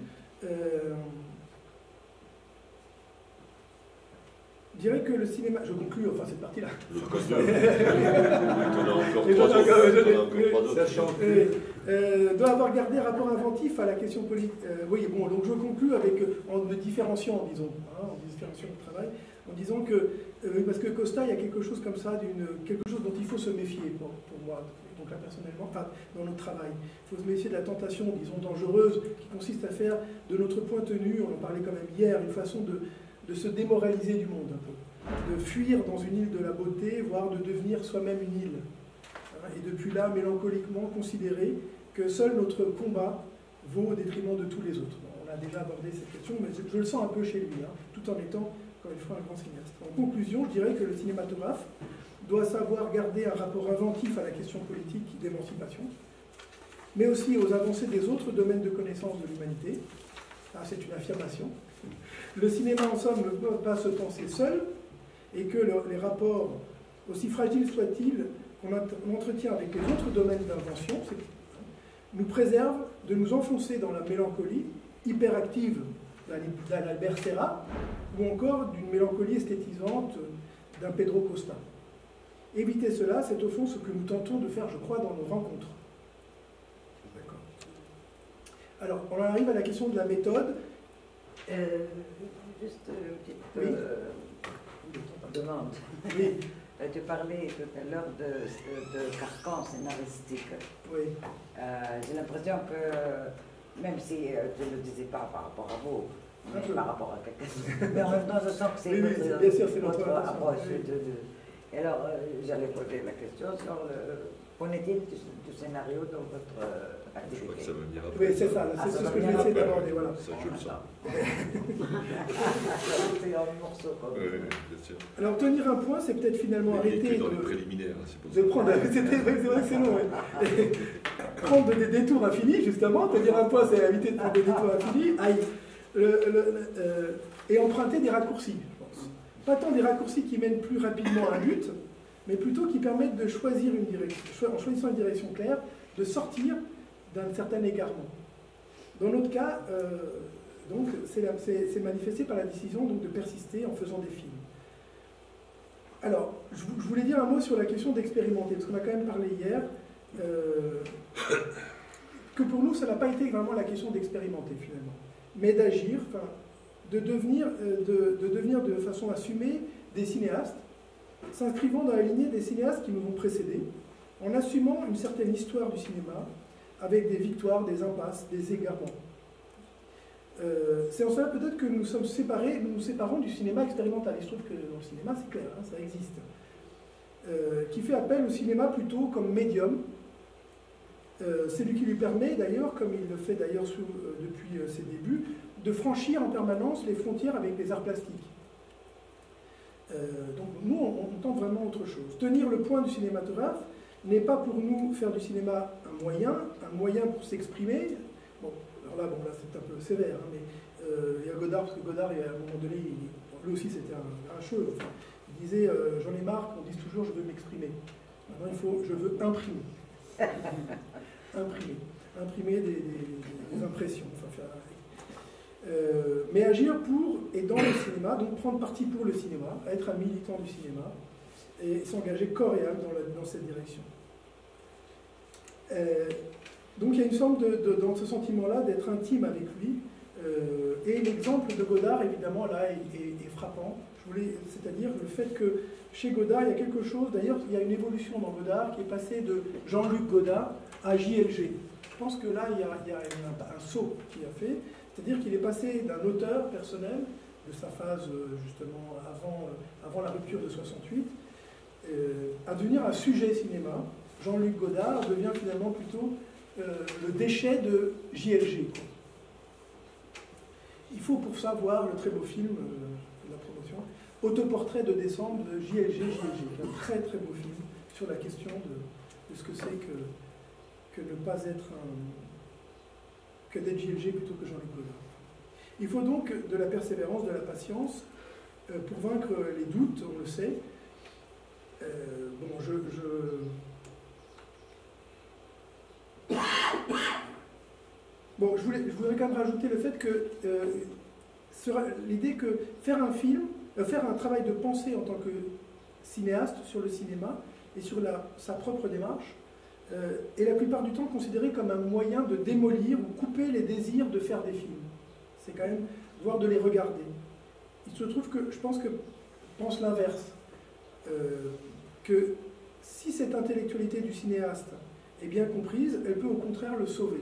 Je dirais que le cinéma... Je conclus, enfin, cette partie-là. Doit avoir gardé un rapport inventif à la question politique. Oui, bon, donc je conclus avec, en me différenciant, disons, hein, en différenciant le travail, en disant que, parce que Costa, il y a quelque chose comme ça, quelque chose dont il faut se méfier, pour moi, donc là personnellement, enfin, dans notre travail. Il faut se méfier de la tentation, disons, dangereuse, qui consiste à faire de notre point tenu, on en parlait quand même hier, une façon de se démoraliser du monde un peu, de fuir dans une île de la beauté, voire de devenir soi-même une île. Et depuis là, mélancoliquement considérer que seul notre combat vaut au détriment de tous les autres. Bon, on a déjà abordé cette question, mais je le sens un peu chez lui, hein, tout en étant, encore une fois, un grand cinéaste. En conclusion, je dirais que le cinématographe doit savoir garder un rapport inventif à la question politique d'émancipation, mais aussi aux avancées des autres domaines de connaissance de l'humanité. C'est une affirmation. Le cinéma, en somme, ne peut pas se penser seul, et que les rapports, aussi fragiles soient-ils, qu'on entretient avec les autres domaines d'invention, nous préservent de nous enfoncer dans la mélancolie hyperactive d'un Albert Serra, ou encore d'une mélancolie esthétisante d'un Pedro Costa. Éviter cela, c'est au fond ce que nous tentons de faire, je crois, dans nos rencontres. D'accord. Alors, on en arrive à la question de la méthode.
Juste une petite demande.
Oui.
Tu parlais tout à l'heure de carcan scénaristique.
Oui.
J'ai l'impression que, même si tu ne le disais pas par rapport à vous, mais par rapport à quelqu'un, mais en même temps je sens que c'est votre approche. Et alors, j'allais poser la question sur qu'en est-il du scénario dans votre activité?
Je crois que ça va venir après.
Oui, c'est ça, c'est ce que je vais essayer d'aborder. Voilà.
Ça, je le sens.
C'est un morceau.
Oui, bien sûr.
Alors, tenir un point, c'est peut-être finalement arrêter
dans les préliminaires, c'est pour ça.
de prendre... C'est vrai que c'est long, oui. Prendre des détours infinis, justement. Tenir un point, c'est éviter de prendre des détours infinis. Et emprunter des raccourcis, je pense. Pas tant des raccourcis qui mènent plus rapidement à un but, mais plutôt qui permettent de choisir une direction, en choisissant une direction claire, de sortir d'un certain égarement. Dans notre cas, donc, c'est manifesté par la décision donc, de persister en faisant des films. Alors, je voulais dire un mot sur la question d'expérimenter, parce qu'on a quand même parlé hier, que pour nous, ça n'a pas été vraiment la question d'expérimenter, finalement, mais d'agir, enfin, de devenir de façon assumée des cinéastes, s'inscrivant dans la lignée des cinéastes qui nous ont précédés, en assumant une certaine histoire du cinéma, avec des victoires, des impasses, des égarements. C'est en cela peut-être que nous nous séparons du cinéma expérimental. Il se trouve que dans le cinéma, c'est clair, hein, ça existe. Qui fait appel au cinéma plutôt comme médium. C'est lui qui lui permet d'ailleurs, comme il le fait d'ailleurs depuis ses débuts, de franchir en permanence les frontières avec les arts plastiques. Donc nous, on tente vraiment autre chose. Tenir le point du cinématographe n'est pas pour nous faire du cinéma un moyen pour s'exprimer. Bon, alors là, c'est un peu sévère, hein, mais il y a Godard, parce que Godard, à un moment donné, lui aussi c'était un cheveu. Enfin, il disait, j'en ai marre qu'on dise toujours je veux m'exprimer. Maintenant, je veux imprimer. Imprimer des impressions. Enfin, mais agir pour et dans le cinéma, donc prendre parti pour le cinéma, être un militant du cinéma et s'engager corps et âme dans cette direction. Donc il y a une sorte dans ce sentiment-là d'être intime avec lui. Et l'exemple de Godard, évidemment, là, est frappant. C'est-à-dire le fait que chez Godard, il y a quelque chose, d'ailleurs, il y a une évolution dans Godard qui est passée de Jean-Luc Godard à JLG. Je pense que là, il y a un saut qu'il a fait, c'est-à-dire qu'il est passé d'un auteur personnel, de sa phase, justement, avant la rupture de 68, à devenir un sujet cinéma. Jean-Luc Godard devient finalement plutôt le déchet de JLG. Il faut pour ça voir le très beau film de la promotion, Autoportrait de décembre de JLG, un très très beau film sur la question de ce que c'est que ne pas être que d'être JLG plutôt que Jean-Luc Godard. Il faut donc de la persévérance, de la patience pour vaincre les doutes, on le sait. Je voudrais quand même rajouter le fait que l'idée que faire un travail de pensée en tant que cinéaste sur le cinéma et sur sa propre démarche est la plupart du temps considéré comme un moyen de démolir ou couper les désirs de faire des films. C'est quand même, voire de les regarder. Il se trouve que je pense l'inverse, que si cette intellectualité du cinéaste est bien comprise, elle peut au contraire le sauver.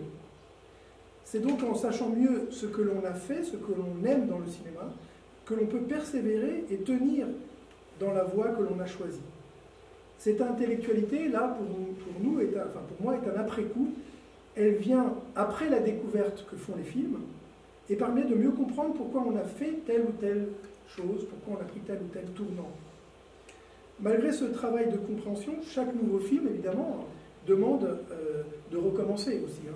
C'est donc en sachant mieux ce que l'on a fait, ce que l'on aime dans le cinéma, que l'on peut persévérer et tenir dans la voie que l'on a choisie. Cette intellectualité, là, pour moi, est un après-coup. Elle vient après la découverte que font les films et permet de mieux comprendre pourquoi on a fait telle ou telle chose, pourquoi on a pris tel ou tel tournant. Malgré ce travail de compréhension, chaque nouveau film, évidemment, demande de recommencer aussi. Hein.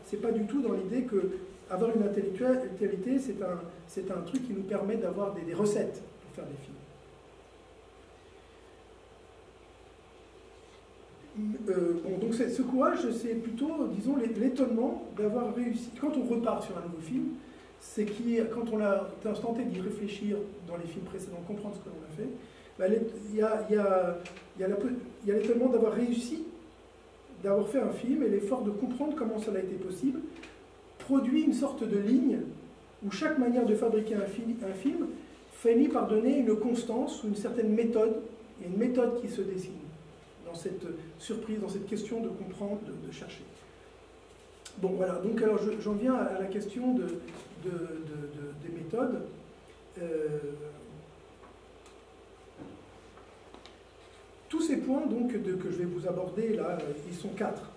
C'est pas du tout dans l'idée que avoir une intellectualité, c'est un truc qui nous permet d'avoir des recettes pour faire des films. Donc ce courage, c'est plutôt, disons, l'étonnement d'avoir réussi. Quand on repart sur un nouveau film, c'est quand on a tenté d'y réfléchir dans les films précédents, comprendre ce que l'on a fait, il y a l'étonnement d'avoir réussi, d'avoir fait un film, et l'effort de comprendre comment cela a été possible, produit une sorte de ligne où chaque manière de fabriquer un film finit par donner une constance ou une certaine méthode. Il y a une méthode qui se dessine dans cette surprise, dans cette question de comprendre, de chercher. Bon, voilà. Donc, alors, j'en viens à la question des méthodes. Tous ces points donc, que je vais vous aborder, là, ils sont 4.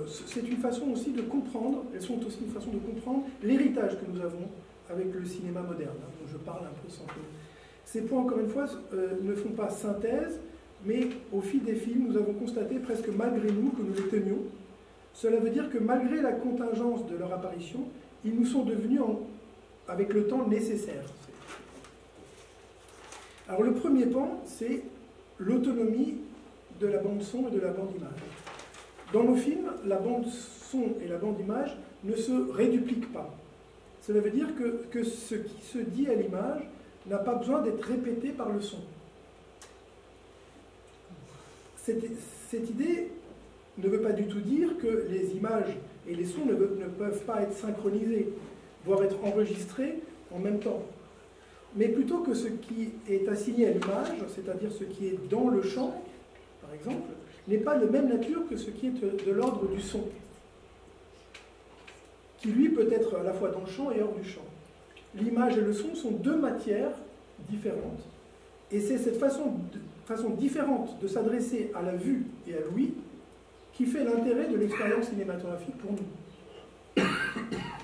C'est une façon aussi de comprendre, elles sont aussi une façon de comprendre l'héritage que nous avons avec le cinéma moderne, hein, dont je parle un peu sans peu. Ces points, encore une fois, ne font pas synthèse, mais au fil des films, nous avons constaté presque malgré nous que nous les tenions. Cela veut dire que malgré la contingence de leur apparition, ils nous sont devenus, avec le temps, nécessaires. Alors le premier pan, c'est l'autonomie de la bande-son et de la bande-image. Dans nos films, la bande-son et la bande-image ne se rédupliquent pas. Cela veut dire que ce qui se dit à l'image n'a pas besoin d'être répété par le son. Cette idée ne veut pas du tout dire que les images et les sons ne peuvent pas être synchronisés, voire être enregistrés en même temps. Mais plutôt que ce qui est assigné à l'image, c'est-à-dire ce qui est dans le champ, par exemple, n'est pas de même nature que ce qui est de l'ordre du son, qui lui peut être à la fois dans le champ et hors du champ. L'image et le son sont deux matières différentes, et c'est cette façon différente de s'adresser à la vue et à l'ouïe qui fait l'intérêt de l'expérience cinématographique pour nous.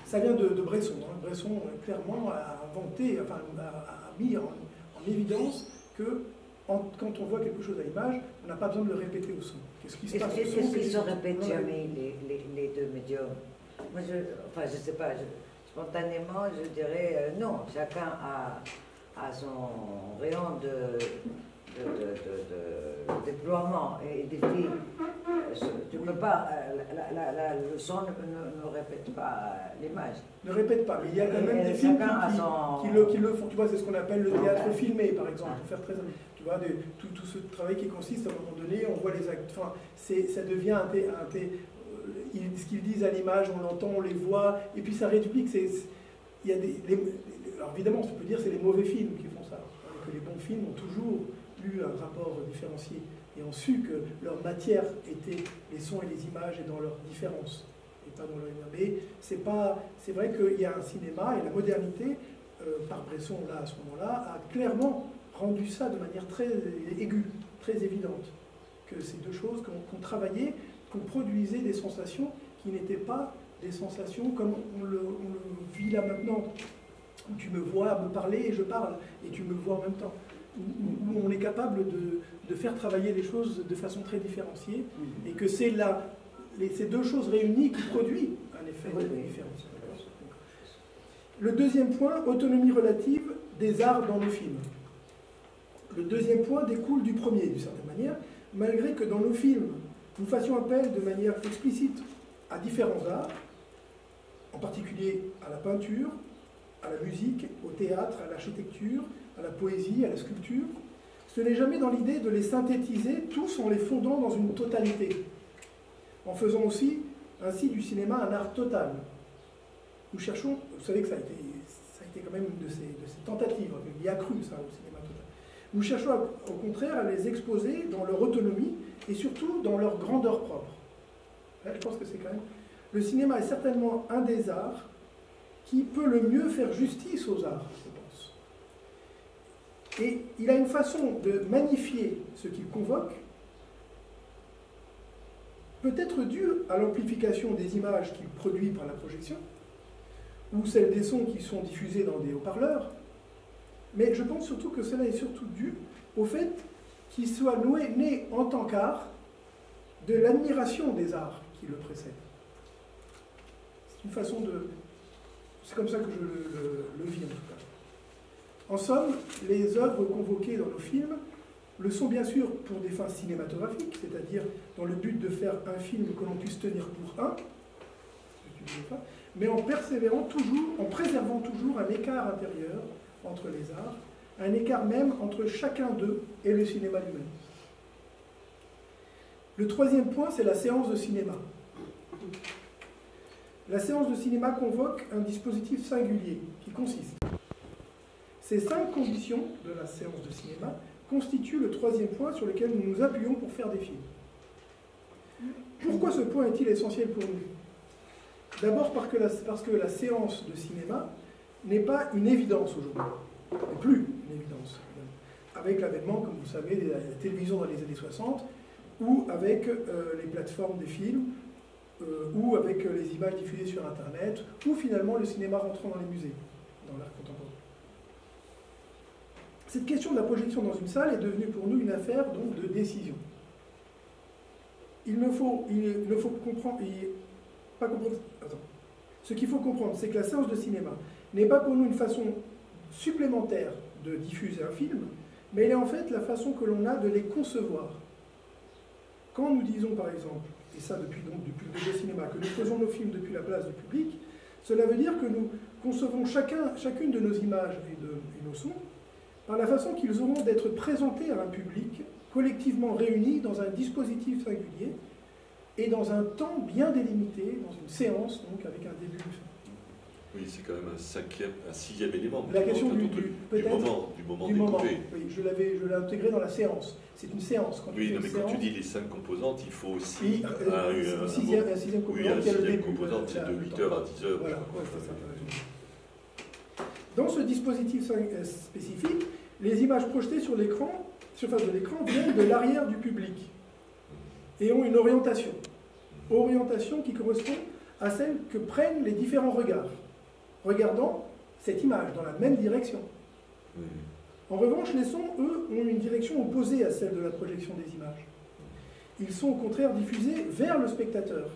Ça vient de Bresson. Hein. Bresson, clairement, a inventé, enfin, a mis en en évidence que quand on voit quelque chose à l'image, on n'a pas besoin de le répéter au son. Qu'est-ce qui se passe au son?
Est-ce qu'ils se répètent jamais les deux médiums? Moi, je ne sais pas, spontanément, je dirais non. Chacun a son rayon de déploiement et défi. Tu ne peux pas, le son ne répète pas l'image.
Ne répète pas, mais il y a quand même des films qui le font. Tu vois, c'est ce qu'on appelle le théâtre filmé, par exemple, pour faire très... Tu vois, tout ce travail qui consiste, à un moment donné, on voit les actes... Enfin, ça devient ce qu'ils disent à l'image, on l'entend, on les voit, et puis ça réduplique. Il y a alors évidemment, on peut dire que c'est les mauvais films qui font ça, alors que les bons films ont toujours eu un rapport différencié et ont su que leur matière était les sons et les images et dans leur différence et pas dans leur lien. Mais c'est vrai qu'il y a un cinéma et la modernité, par Bresson là à ce moment-là, a clairement rendu ça de manière très aiguë, très évidente, que ces deux choses qu'on travaillait, qu'on produisait des sensations qui n'étaient pas des sensations comme on le vit là maintenant, où tu me vois me parler et je parle, et tu me vois en même temps. Où on est capable de faire travailler les choses de façon très différenciée, et que c'est ces deux choses réunies qui produisent un effet différent. Le deuxième point, autonomie relative des arts dans nos films. Le deuxième point découle du premier, d'une certaine manière, malgré que dans nos films, nous fassions appel de manière explicite à différents arts, en particulier à la peinture, à la musique, au théâtre, à l'architecture, à la poésie, à la sculpture. Ce n'est jamais dans l'idée de les synthétiser tous en les fondant dans une totalité, en faisant aussi ainsi du cinéma un art total. Nous cherchons, vous savez que ça a été quand même une de ces tentatives, il y a cru ça au cinéma total. Nous cherchons au contraire à les exposer dans leur autonomie et surtout dans leur grandeur propre. Là, je pense que c'est quand même... Le cinéma est certainement un des arts qui peut le mieux faire justice aux arts, je pense. Et il a une façon de magnifier ce qu'il convoque, peut-être due à l'amplification des images qu'il produit par la projection, ou celle des sons qui sont diffusés dans des haut-parleurs, mais je pense surtout que cela est surtout dû au fait qu'il soit né en tant qu'art de l'admiration des arts qui le précèdent. C'est une façon de... C'est comme ça que je le vis en tout cas. En somme, les œuvres convoquées dans nos films le sont bien sûr pour des fins cinématographiques, c'est-à-dire dans le but de faire un film que l'on puisse tenir pour un, mais en préservant toujours un écart intérieur entre les arts, un écart même entre chacun d'eux et le cinéma lui-même. Le troisième point, c'est la séance de cinéma. La séance de cinéma convoque un dispositif singulier qui consiste. Ces 5 conditions de la séance de cinéma constituent le troisième point sur lequel nous nous appuyons pour faire des films. Pourquoi ce point est-il essentiel pour nous? D'abord parce que la séance de cinéma n'est pas une évidence aujourd'hui, n'est plus une évidence. Avec l'avènement, comme vous savez, de la télévision dans les années 60, ou avec les plateformes des films, ou avec les images diffusées sur Internet, ou finalement le cinéma rentrant dans les musées, dans l'art contemporain. Cette question de la projection dans une salle est devenue pour nous une affaire donc, de décision. Ce qu'il faut comprendre, c'est que la séance de cinéma n'est pas pour nous une façon supplémentaire de diffuser un film, mais elle est en fait la façon que l'on a de les concevoir. Quand nous disons par exemple, et ça depuis le cinéma, que nous faisons nos films depuis la place du public, cela veut dire que nous concevons chacune de nos images et nos sons par la façon qu'ils auront d'être présentés à un public collectivement réunis dans un dispositif singulier et dans un temps bien délimité, dans une séance, donc avec un début.
Oui, c'est quand même un sixième élément.
La question du
moment découpé.
Oui, je l'ai intégré dans la séance. C'est une séance. Quand
tu dis les 5 composantes, il faut aussi
un sixième composante.
Oui, un sixième composante, c'est de 8h à 10h.
Voilà, c'est ça. Dans ce dispositif spécifique, les images projetées sur surface de l'écran, viennent de l'arrière du public et ont une orientation. Orientation qui correspond à celle que prennent les différents regards, regardant cette image dans la même direction. En revanche, les sons, eux, ont une direction opposée à celle de la projection des images. Ils sont au contraire diffusés vers le spectateur,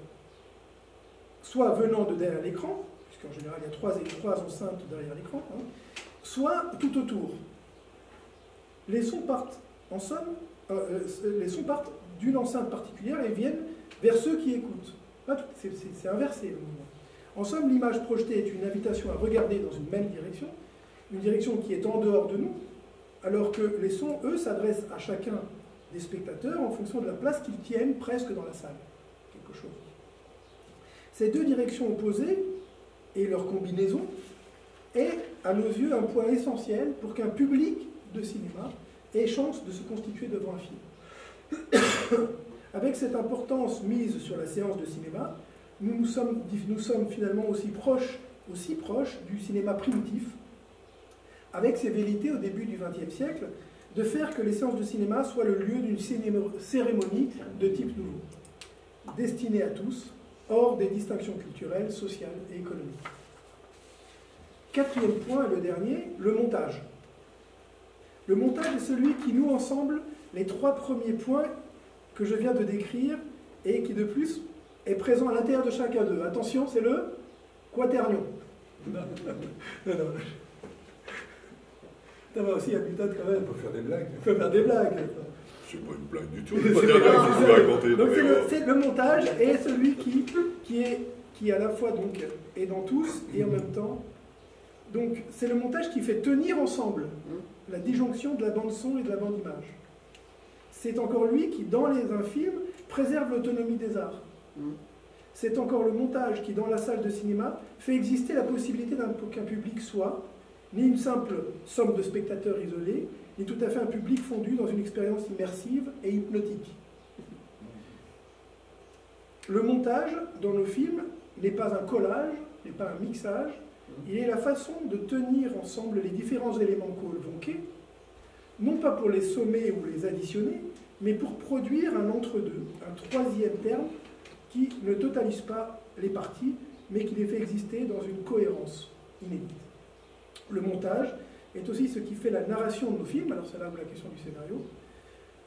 soit venant de derrière l'écran, puisqu'en général il y a trois enceintes derrière l'écran, hein, soit tout autour. Les sons partent, en somme, les sons partent d'une enceinte particulière et viennent vers ceux qui écoutent. C'est inversé le mouvement. En somme, l'image projetée est une invitation à regarder dans une même direction, une direction qui est en dehors de nous, alors que les sons, eux, s'adressent à chacun des spectateurs en fonction de la place qu'ils tiennent presque dans la salle. Quelque chose. Ces deux directions opposées et leur combinaison est, à nos yeux, un point essentiel pour qu'un public de cinéma ait chance de se constituer devant un film. Avec cette importance mise sur la séance de cinéma, nous sommes finalement aussi proches du cinéma primitif, avec ses velléités au début du XXe siècle, de faire que les séances de cinéma soient le lieu d'une cérémonie de type nouveau, destinée à tous, hors des distinctions culturelles, sociales et économiques. Quatrième point, et le dernier, le montage. Le montage est celui qui noue ensemble les trois premiers points que je viens de décrire et qui, de plus, est présent à l'intérieur de chacun d'eux. Attention, c'est le quaternion. Non. Ça va aussi à Newton quand même.
On peut faire des blagues.
On peut faire des blagues.
C'est pas une blague du tout. C'est pas une blague que vous racontez.
Donc c'est le montage est celui qui à la fois donc est dans tous et en même temps. Donc c'est le montage qui fait tenir ensemble la disjonction de la bande son et de la bande image. C'est encore lui qui, dans un film, préserve l'autonomie des arts. C'est encore le montage qui, dans la salle de cinéma, fait exister la possibilité qu'un public soit ni une simple somme de spectateurs isolés, ni tout à fait un public fondu dans une expérience immersive et hypnotique. Le montage, dans nos films, n'est pas un collage, n'est pas un mixage, il est la façon de tenir ensemble les différents éléments convoqués, non pas pour les sommer ou les additionner, mais pour produire un entre-deux, un troisième terme qui ne totalise pas les parties, mais qui les fait exister dans une cohérence inédite. Le montage est aussi ce qui fait la narration de nos films, alors c'est là où la question du scénario,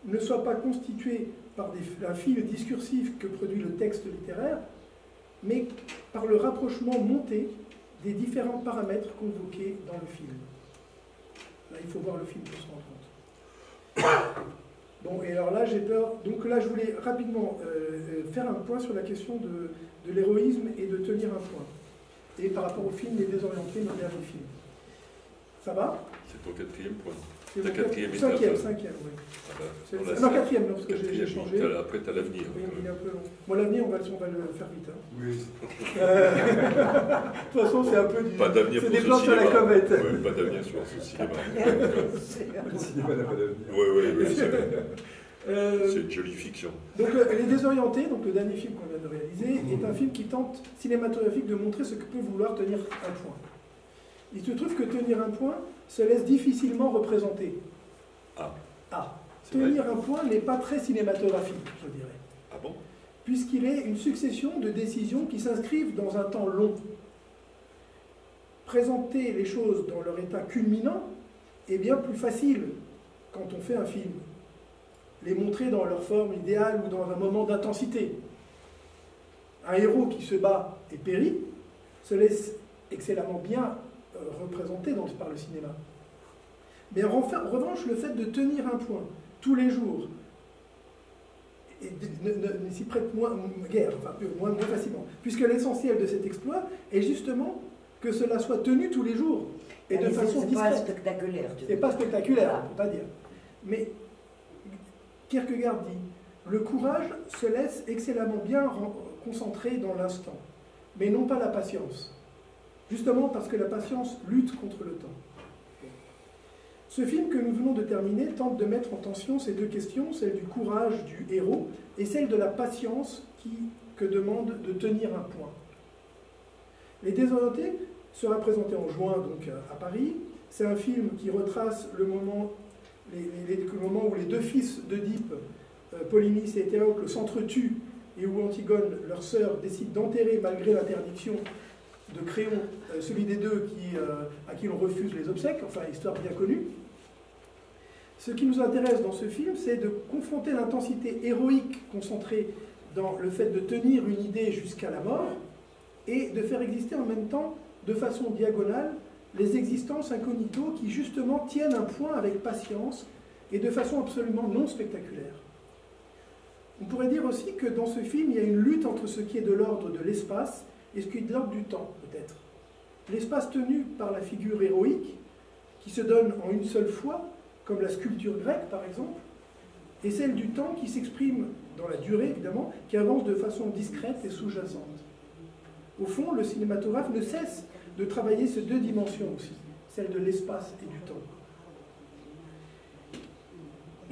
ne soit pas constitué par un fil discursif que produit le texte littéraire, mais par le rapprochement monté des différents paramètres convoqués dans le film. Là, il faut voir le film pour se rendre compte. Bon, et alors là, j'ai peur. Donc là, je voulais rapidement faire un point sur la question de l'héroïsme et de tenir un point. Et par rapport au film Les Désorientés, nos derniers films. Ça va?
C'est ton quatrième point.
C'est mon quatrième, oui.
Ah bah,
non, quatrième, non, parce que j'ai changé.
Après, tu as l'avenir.
Oui, il est un peu long. Bon, l'avenir, on va le faire vite. Hein.
Oui.
De toute façon, c'est un peu du...
Pas d'avenir
c'est
pour
des plans sur la comète.
Oui, pas d'avenir sur ce cinéma.
Le cinéma n'a pas d'avenir.
Oui, c'est une jolie fiction.
Donc, Les Désorientés, donc le dernier film qu'on vient de réaliser, est un film qui tente cinématographique de montrer ce que peut vouloir tenir un point. Il se trouve que tenir un point se laisse difficilement représenter. Tenir un point n'est pas très cinématographique, je dirais.
Ah bon?
Puisqu'il est une succession de décisions qui s'inscrivent dans un temps long. Présenter les choses dans leur état culminant est bien plus facile quand on fait un film. Les montrer dans leur forme idéale ou dans un moment d'intensité. Un héros qui se bat et périt se laisse excellemment bien représenter par le cinéma. Mais en revanche, le fait de tenir un point tous les jours ne s'y prête moins facilement, puisque l'essentiel de cet exploit est justement que cela soit tenu tous les jours et de façon discrète.
C'est pas spectaculaire.
C'est pas spectaculaire, on ne peut pas dire. Mais Kierkegaard dit, le courage se laisse excellemment bien concentrer dans l'instant, mais non pas la patience. Justement parce que la patience lutte contre le temps. Ce film que nous venons de terminer tente de mettre en tension ces deux questions, celle du courage du héros et celle de la patience que demande de tenir un point. Les Désorientés sera présenté en juin donc à Paris. C'est un film qui retrace le moment où les deux fils d'Œdipe, Polynice et Théocle, s'entretuent et où Antigone, leur sœur, décide d'enterrer malgré l'interdiction de Créon, celui des deux à qui l'on refuse les obsèques, enfin histoire bien connue. Ce qui nous intéresse dans ce film, c'est de confronter l'intensité héroïque concentrée dans le fait de tenir une idée jusqu'à la mort et de faire exister en même temps, de façon diagonale, les existences incognito qui justement tiennent un point avec patience et de façon absolument non spectaculaire. On pourrait dire aussi que dans ce film, il y a une lutte entre ce qui est de l'ordre de l'espace et ce qui est de l'ordre du temps, peut-être. L'espace tenu par la figure héroïque, qui se donne en une seule fois, comme la sculpture grecque par exemple, et celle du temps qui s'exprime dans la durée, évidemment, qui avance de façon discrète et sous-jacente. Au fond, le cinématographe ne cesse de travailler ces deux dimensions aussi, celle de l'espace et du temps.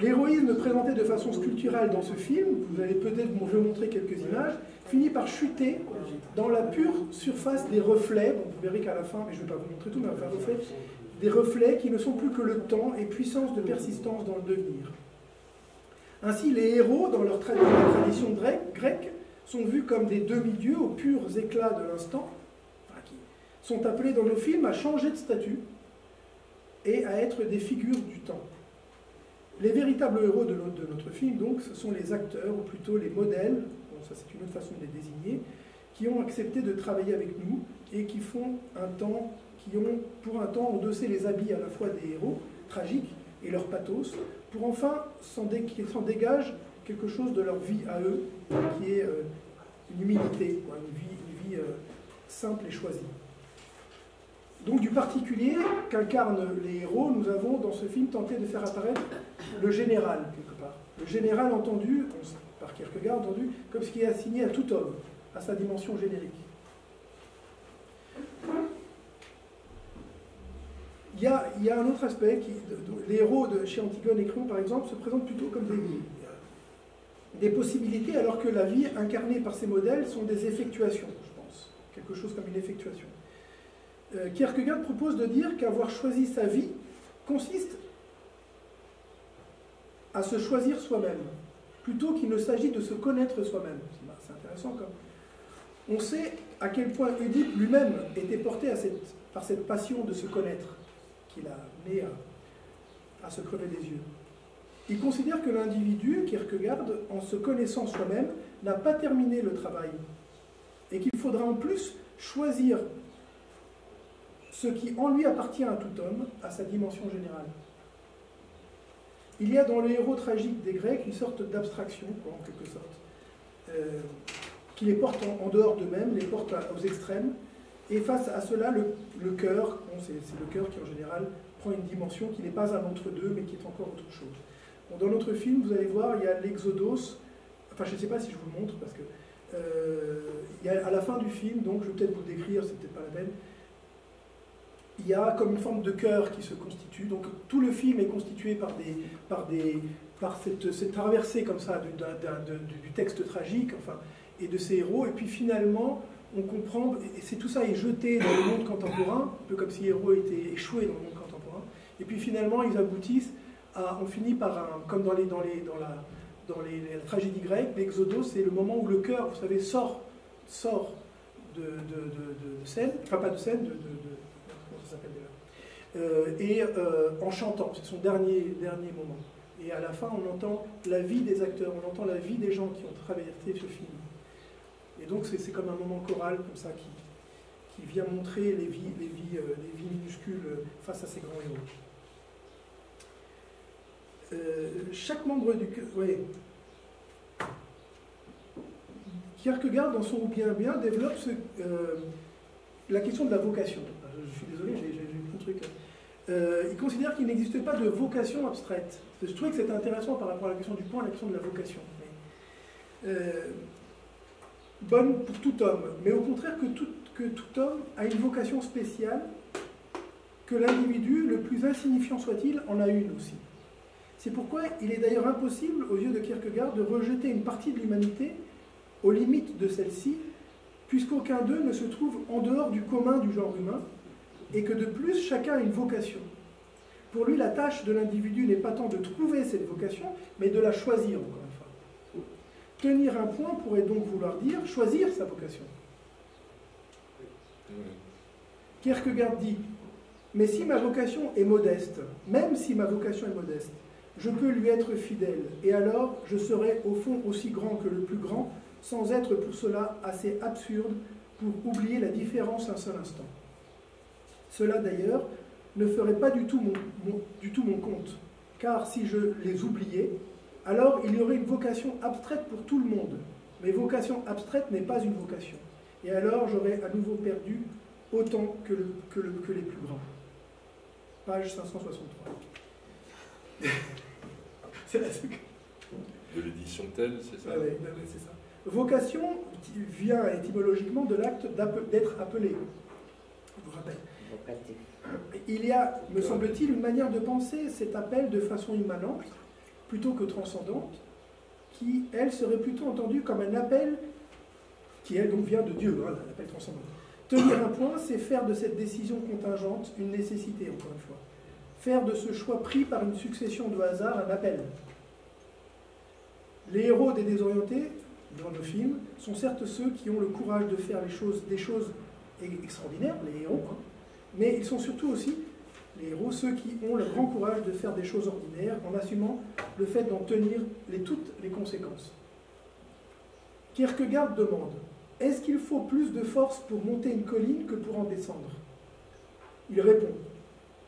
L'héroïsme présenté de façon sculpturale dans ce film, vous allez peut-être, je vais montrer quelques images, finit par chuter dans la pure surface des reflets, bon, vous verrez qu'à la fin, mais je ne vais pas vous montrer tout, mais enfin, des reflets qui ne sont plus que le temps et puissance de persistance dans le devenir. Ainsi, les héros, dans leur tradition grecque, sont vus comme des demi-dieux aux purs éclats de l'instant, enfin, qui sont appelés dans nos films à changer de statut et à être des figures du temps. Les véritables héros de notre film, donc, ce sont les acteurs, ou plutôt les modèles, bon, ça c'est une autre façon de les désigner, qui ont accepté de travailler avec nous et qui font un temps, qui ont pour un temps endossé les habits à la fois des héros tragiques et leur pathos, pour enfin qu'il s'en dégage quelque chose de leur vie à eux, qui est une humilité, une vie simple et choisie. Donc du particulier qu'incarnent les héros, nous avons dans ce film tenté de faire apparaître le général, quelque part. Le général entendu, par Kierkegaard entendu, comme ce qui est assigné à tout homme, à sa dimension générique. Il y a un autre aspect, les héros chez Antigone et Créon, par exemple, se présentent plutôt comme des possibilités, alors que la vie incarnée par ces modèles sont des effectuations, je pense. Quelque chose comme une effectuation. Kierkegaard propose de dire qu'avoir choisi sa vie consiste à se choisir soi-même, plutôt qu'il ne s'agit de se connaître soi-même. C'est intéressant comme. On sait à quel point Oedipe lui-même était porté par cette passion de se connaître, qu'il a amené à se crever les yeux. Il considère que l'individu, Kierkegaard, en se connaissant soi-même, n'a pas terminé le travail, et qu'il faudra en plus choisir ce qui en lui appartient à tout homme, à sa dimension générale. Il y a dans les héros tragiques des Grecs une sorte d'abstraction, en quelque sorte, qui les porte en dehors d'eux-mêmes, les porte aux extrêmes, et face à cela, le cœur, bon, c'est le cœur qui en général prend une dimension qui n'est pas un entre-deux, mais qui est encore autre chose. Bon, dans notre film, vous allez voir, il y a l'Exodos, enfin je ne sais pas si je vous le montre, parce que il y a, à la fin du film, donc je vais peut-être vous le décrire, c'est peut-être pas la peine, il y a comme une forme de cœur qui se constitue. Donc tout le film est constitué par cette traversée comme ça du texte tragique, enfin, et de ces héros. Et puis finalement, on comprend, et tout ça est jeté dans le monde contemporain, un peu comme si les héros étaient échoués dans le monde contemporain. Et puis finalement, ils aboutissent à, on finit par comme dans la tragédie grecque, l'Exodos, c'est le moment où le cœur, vous savez, sort de scène, enfin pas de scène, comment ça s'appelle déjà, en chantant, c'est son dernier moment. Et à la fin, on entend la vie des acteurs, on entend la vie des gens qui ont traversé ce film. Et donc c'est comme un moment choral, comme ça, qui vient montrer les vies minuscules face à ces grands héros. Chaque membre du... Oui. Kierkegaard, dans son Bien, développe la question de la vocation. Je suis désolé, j'ai un truc. Il considère qu'il n'existe pas de vocation abstraite. Je trouvais que c'était intéressant par rapport à la question du point, la question de la vocation. Bonne pour tout homme, mais au contraire que tout homme a une vocation spéciale, que l'individu, le plus insignifiant soit-il, en a une aussi. C'est pourquoi il est d'ailleurs impossible, aux yeux de Kierkegaard, de rejeter une partie de l'humanité aux limites de celle-ci, puisqu'aucun d'eux ne se trouve en dehors du commun du genre humain, et que de plus, chacun a une vocation. Pour lui, la tâche de l'individu n'est pas tant de trouver cette vocation, mais de la choisir, encore une fois. Tenir un point pourrait donc vouloir dire choisir sa vocation. Kierkegaard dit, mais si ma vocation est modeste, même si ma vocation est modeste, je peux lui être fidèle, et alors je serai au fond aussi grand que le plus grand, sans être pour cela assez absurde pour oublier la différence un seul instant. Cela d'ailleurs ne ferait pas du tout mon compte, car si je les oubliais, alors il y aurait une vocation abstraite pour tout le monde. Mais vocation abstraite n'est pas une vocation. Et alors j'aurais à nouveau perdu autant que les plus grands. Page 563. C'est la seconde.
De l'édition telle, c'est ça?
Oui, c'est ça. Vocation vient étymologiquement de l'acte d'être appelé. Je vous rappelle.
Vocatif.
Il y a, me semble-t-il, une manière de penser cet appel de façon immanente, plutôt que transcendante, qui, elle, serait plutôt entendue comme un appel qui, elle, donc vient de Dieu, hein, l'appel transcendant. Tenir un point, c'est faire de cette décision contingente une nécessité, encore une fois. Faire de ce choix pris par une succession de hasards un appel. Les héros des désorientés, dans nos films, sont certes ceux qui ont le courage de faire des choses extraordinaires, les héros, hein, mais ils sont surtout aussi, les héros, ceux qui ont le grand courage de faire des choses ordinaires en assumant le fait d'en tenir toutes les conséquences. Kierkegaard demande, est-ce qu'il faut plus de force pour monter une colline que pour en descendre? Il répond,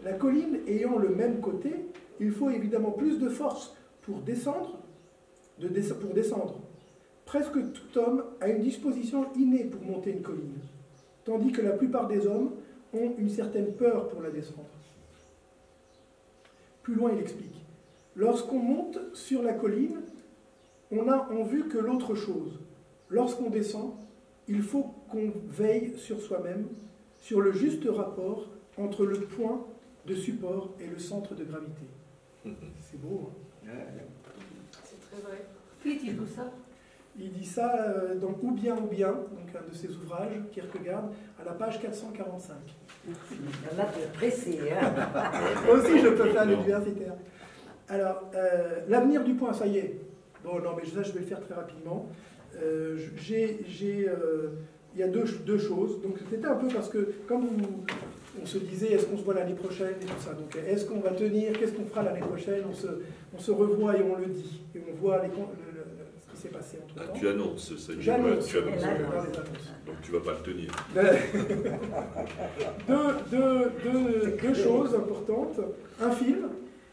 la colline ayant le même côté, il faut évidemment plus de force pour descendre. Presque tout homme a une disposition innée pour monter une colline, tandis que la plupart des hommes ont une certaine peur pour la descendre. Plus loin, il explique. Lorsqu'on monte sur la colline, on n'a en vue que l'autre chose. Lorsqu'on descend, il faut qu'on veille sur soi-même, sur le juste rapport entre le point de support et le centre de gravité. C'est beau, hein?
C'est très vrai. Qui dit tout ça?
Il dit ça dans Ou bien, donc un de ses ouvrages, Kierkegaard, à la page 445.
Il y en a de précis, hein.
Moi aussi, je peux faire l'universitaire. Alors, l'avenir du point, ça y est. Bon, non, mais ça, je vais le faire très rapidement. Il y a deux choses. Donc, c'était un peu parce que, comme on se disait, est-ce qu'on se voit l'année prochaine et tout ça. Donc, est-ce qu'on va tenir? Qu'est-ce qu'on fera l'année prochaine? On se revoit et on le dit. Et on voit ce qui s'est passé entre temps.
Tu annonces ça.
J'annonce.
Tu annonces. Donc, tu ne vas pas le tenir. deux choses importantes. Un film,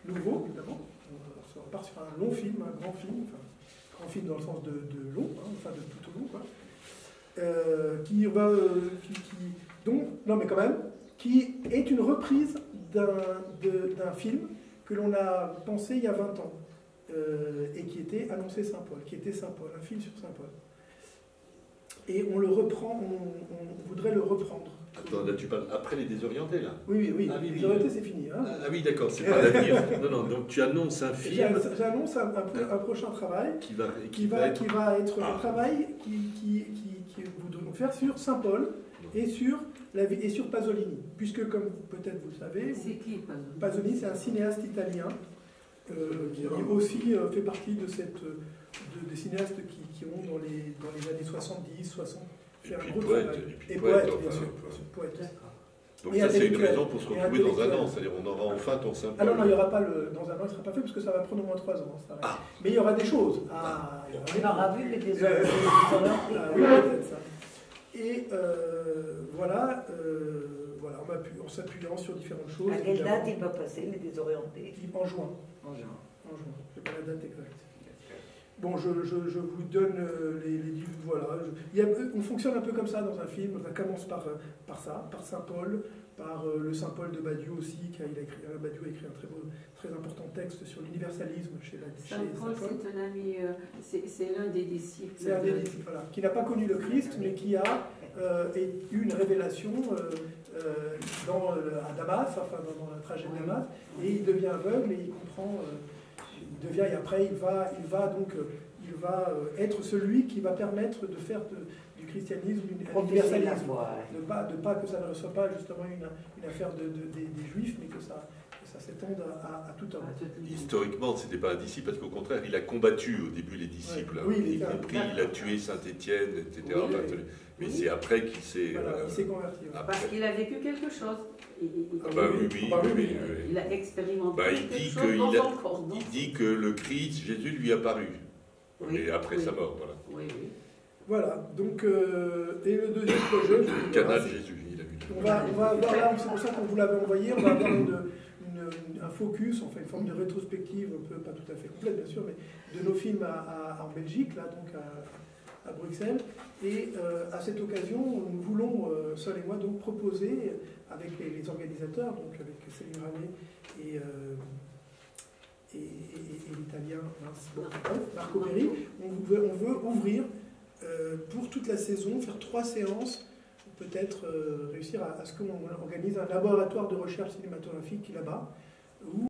nouveau, évidemment. On part sur un long film, un grand film. Enfin, grand film dans le sens de long, hein, enfin de tout au long, quoi. Qui est une reprise d'un film que l'on a pensé il y a 20 ans et qui était annoncé Saint-Paul, qui était Saint-Paul, un film sur Saint-Paul. Et on le reprend, on voudrait le reprendre. Attends, là tu parles après les désorientés, là?
Oui.
Ah,
les désorientés, c'est fini. Hein.
Ah oui, d'accord, c'est pas l'avenir. Non, donc tu annonces un film.
J'annonce un prochain travail qui va être un travail qui vous devons faire sur Saint-Paul et sur Pasolini. Puisque, comme peut-être vous le savez,
c'est qui
Pasolini, c'est un cinéaste italien qui aussi fait partie de des cinéastes qui ont dans les années 70, 60 fait un gros travail. Et poète, bien sûr. Poète.
Donc ça, c'est une raison pour se retrouver dans un an. C'est-à-dire on aura enfin ton Saint-Paul.
Ah non, il n'y aura pas dans un an, il ne sera pas fait parce que ça va prendre au moins 3 ans. Mais il y aura des choses.
On aura vu les désorientés.
Oui, peut-être ça. Et voilà, en s'appuyant sur différentes choses.
À quelle date il va passer les désorientés?
En juin.
En juin.
Je n'ai pas la date exacte. Bon, je vous donne les voilà. On fonctionne un peu comme ça dans un film. Ça commence par ça, par Saint-Paul, par le Saint-Paul de Badiou aussi. Badiou a écrit un très important texte sur l'universalisme chez
Saint-Paul. C'est un ami, c'est l'un des disciples.
C'est un des disciples, voilà, qui n'a pas connu le Christ, mais qui a eu une révélation à Damas, enfin dans le trajet de Damas, et il devient aveugle et il comprend. Et après il va être celui qui va permettre de faire du christianisme un universalisme, de pas que ça ne soit pas justement une affaire des juifs, mais que ça ça s'étend à tout un.
Historiquement, ce n'était pas un disciple, parce qu'au contraire, il a combattu au début les disciples.
Oui,
il a tué Saint-Étienne, etc.
Oui,
mais c'est après qu'il s'est...
Voilà, il s'est converti.
Parce qu'il a vécu quelque chose. Il a expérimenté quelque chose dans son corps.
Il dit que le Christ, Jésus, lui a paru. Et après sa mort, voilà.
Oui.
Voilà, donc, et le deuxième projet...
Le canal Jésus, il a vu.
On va avoir là, c'est pour ça qu'on vous l'avait envoyé, on va avoir un focus, enfin une forme de rétrospective, un peu, pas tout à fait complète bien sûr, mais de nos films en Belgique, là, donc à Bruxelles. Et à cette occasion, nous voulons, Sol et moi, donc proposer avec les organisateurs, donc avec Céline Ramet et l'italien Marco Peri, on veut ouvrir pour toute la saison, faire 3 séances, peut-être réussir à ce qu'on organise un laboratoire de recherche cinématographique là-bas, où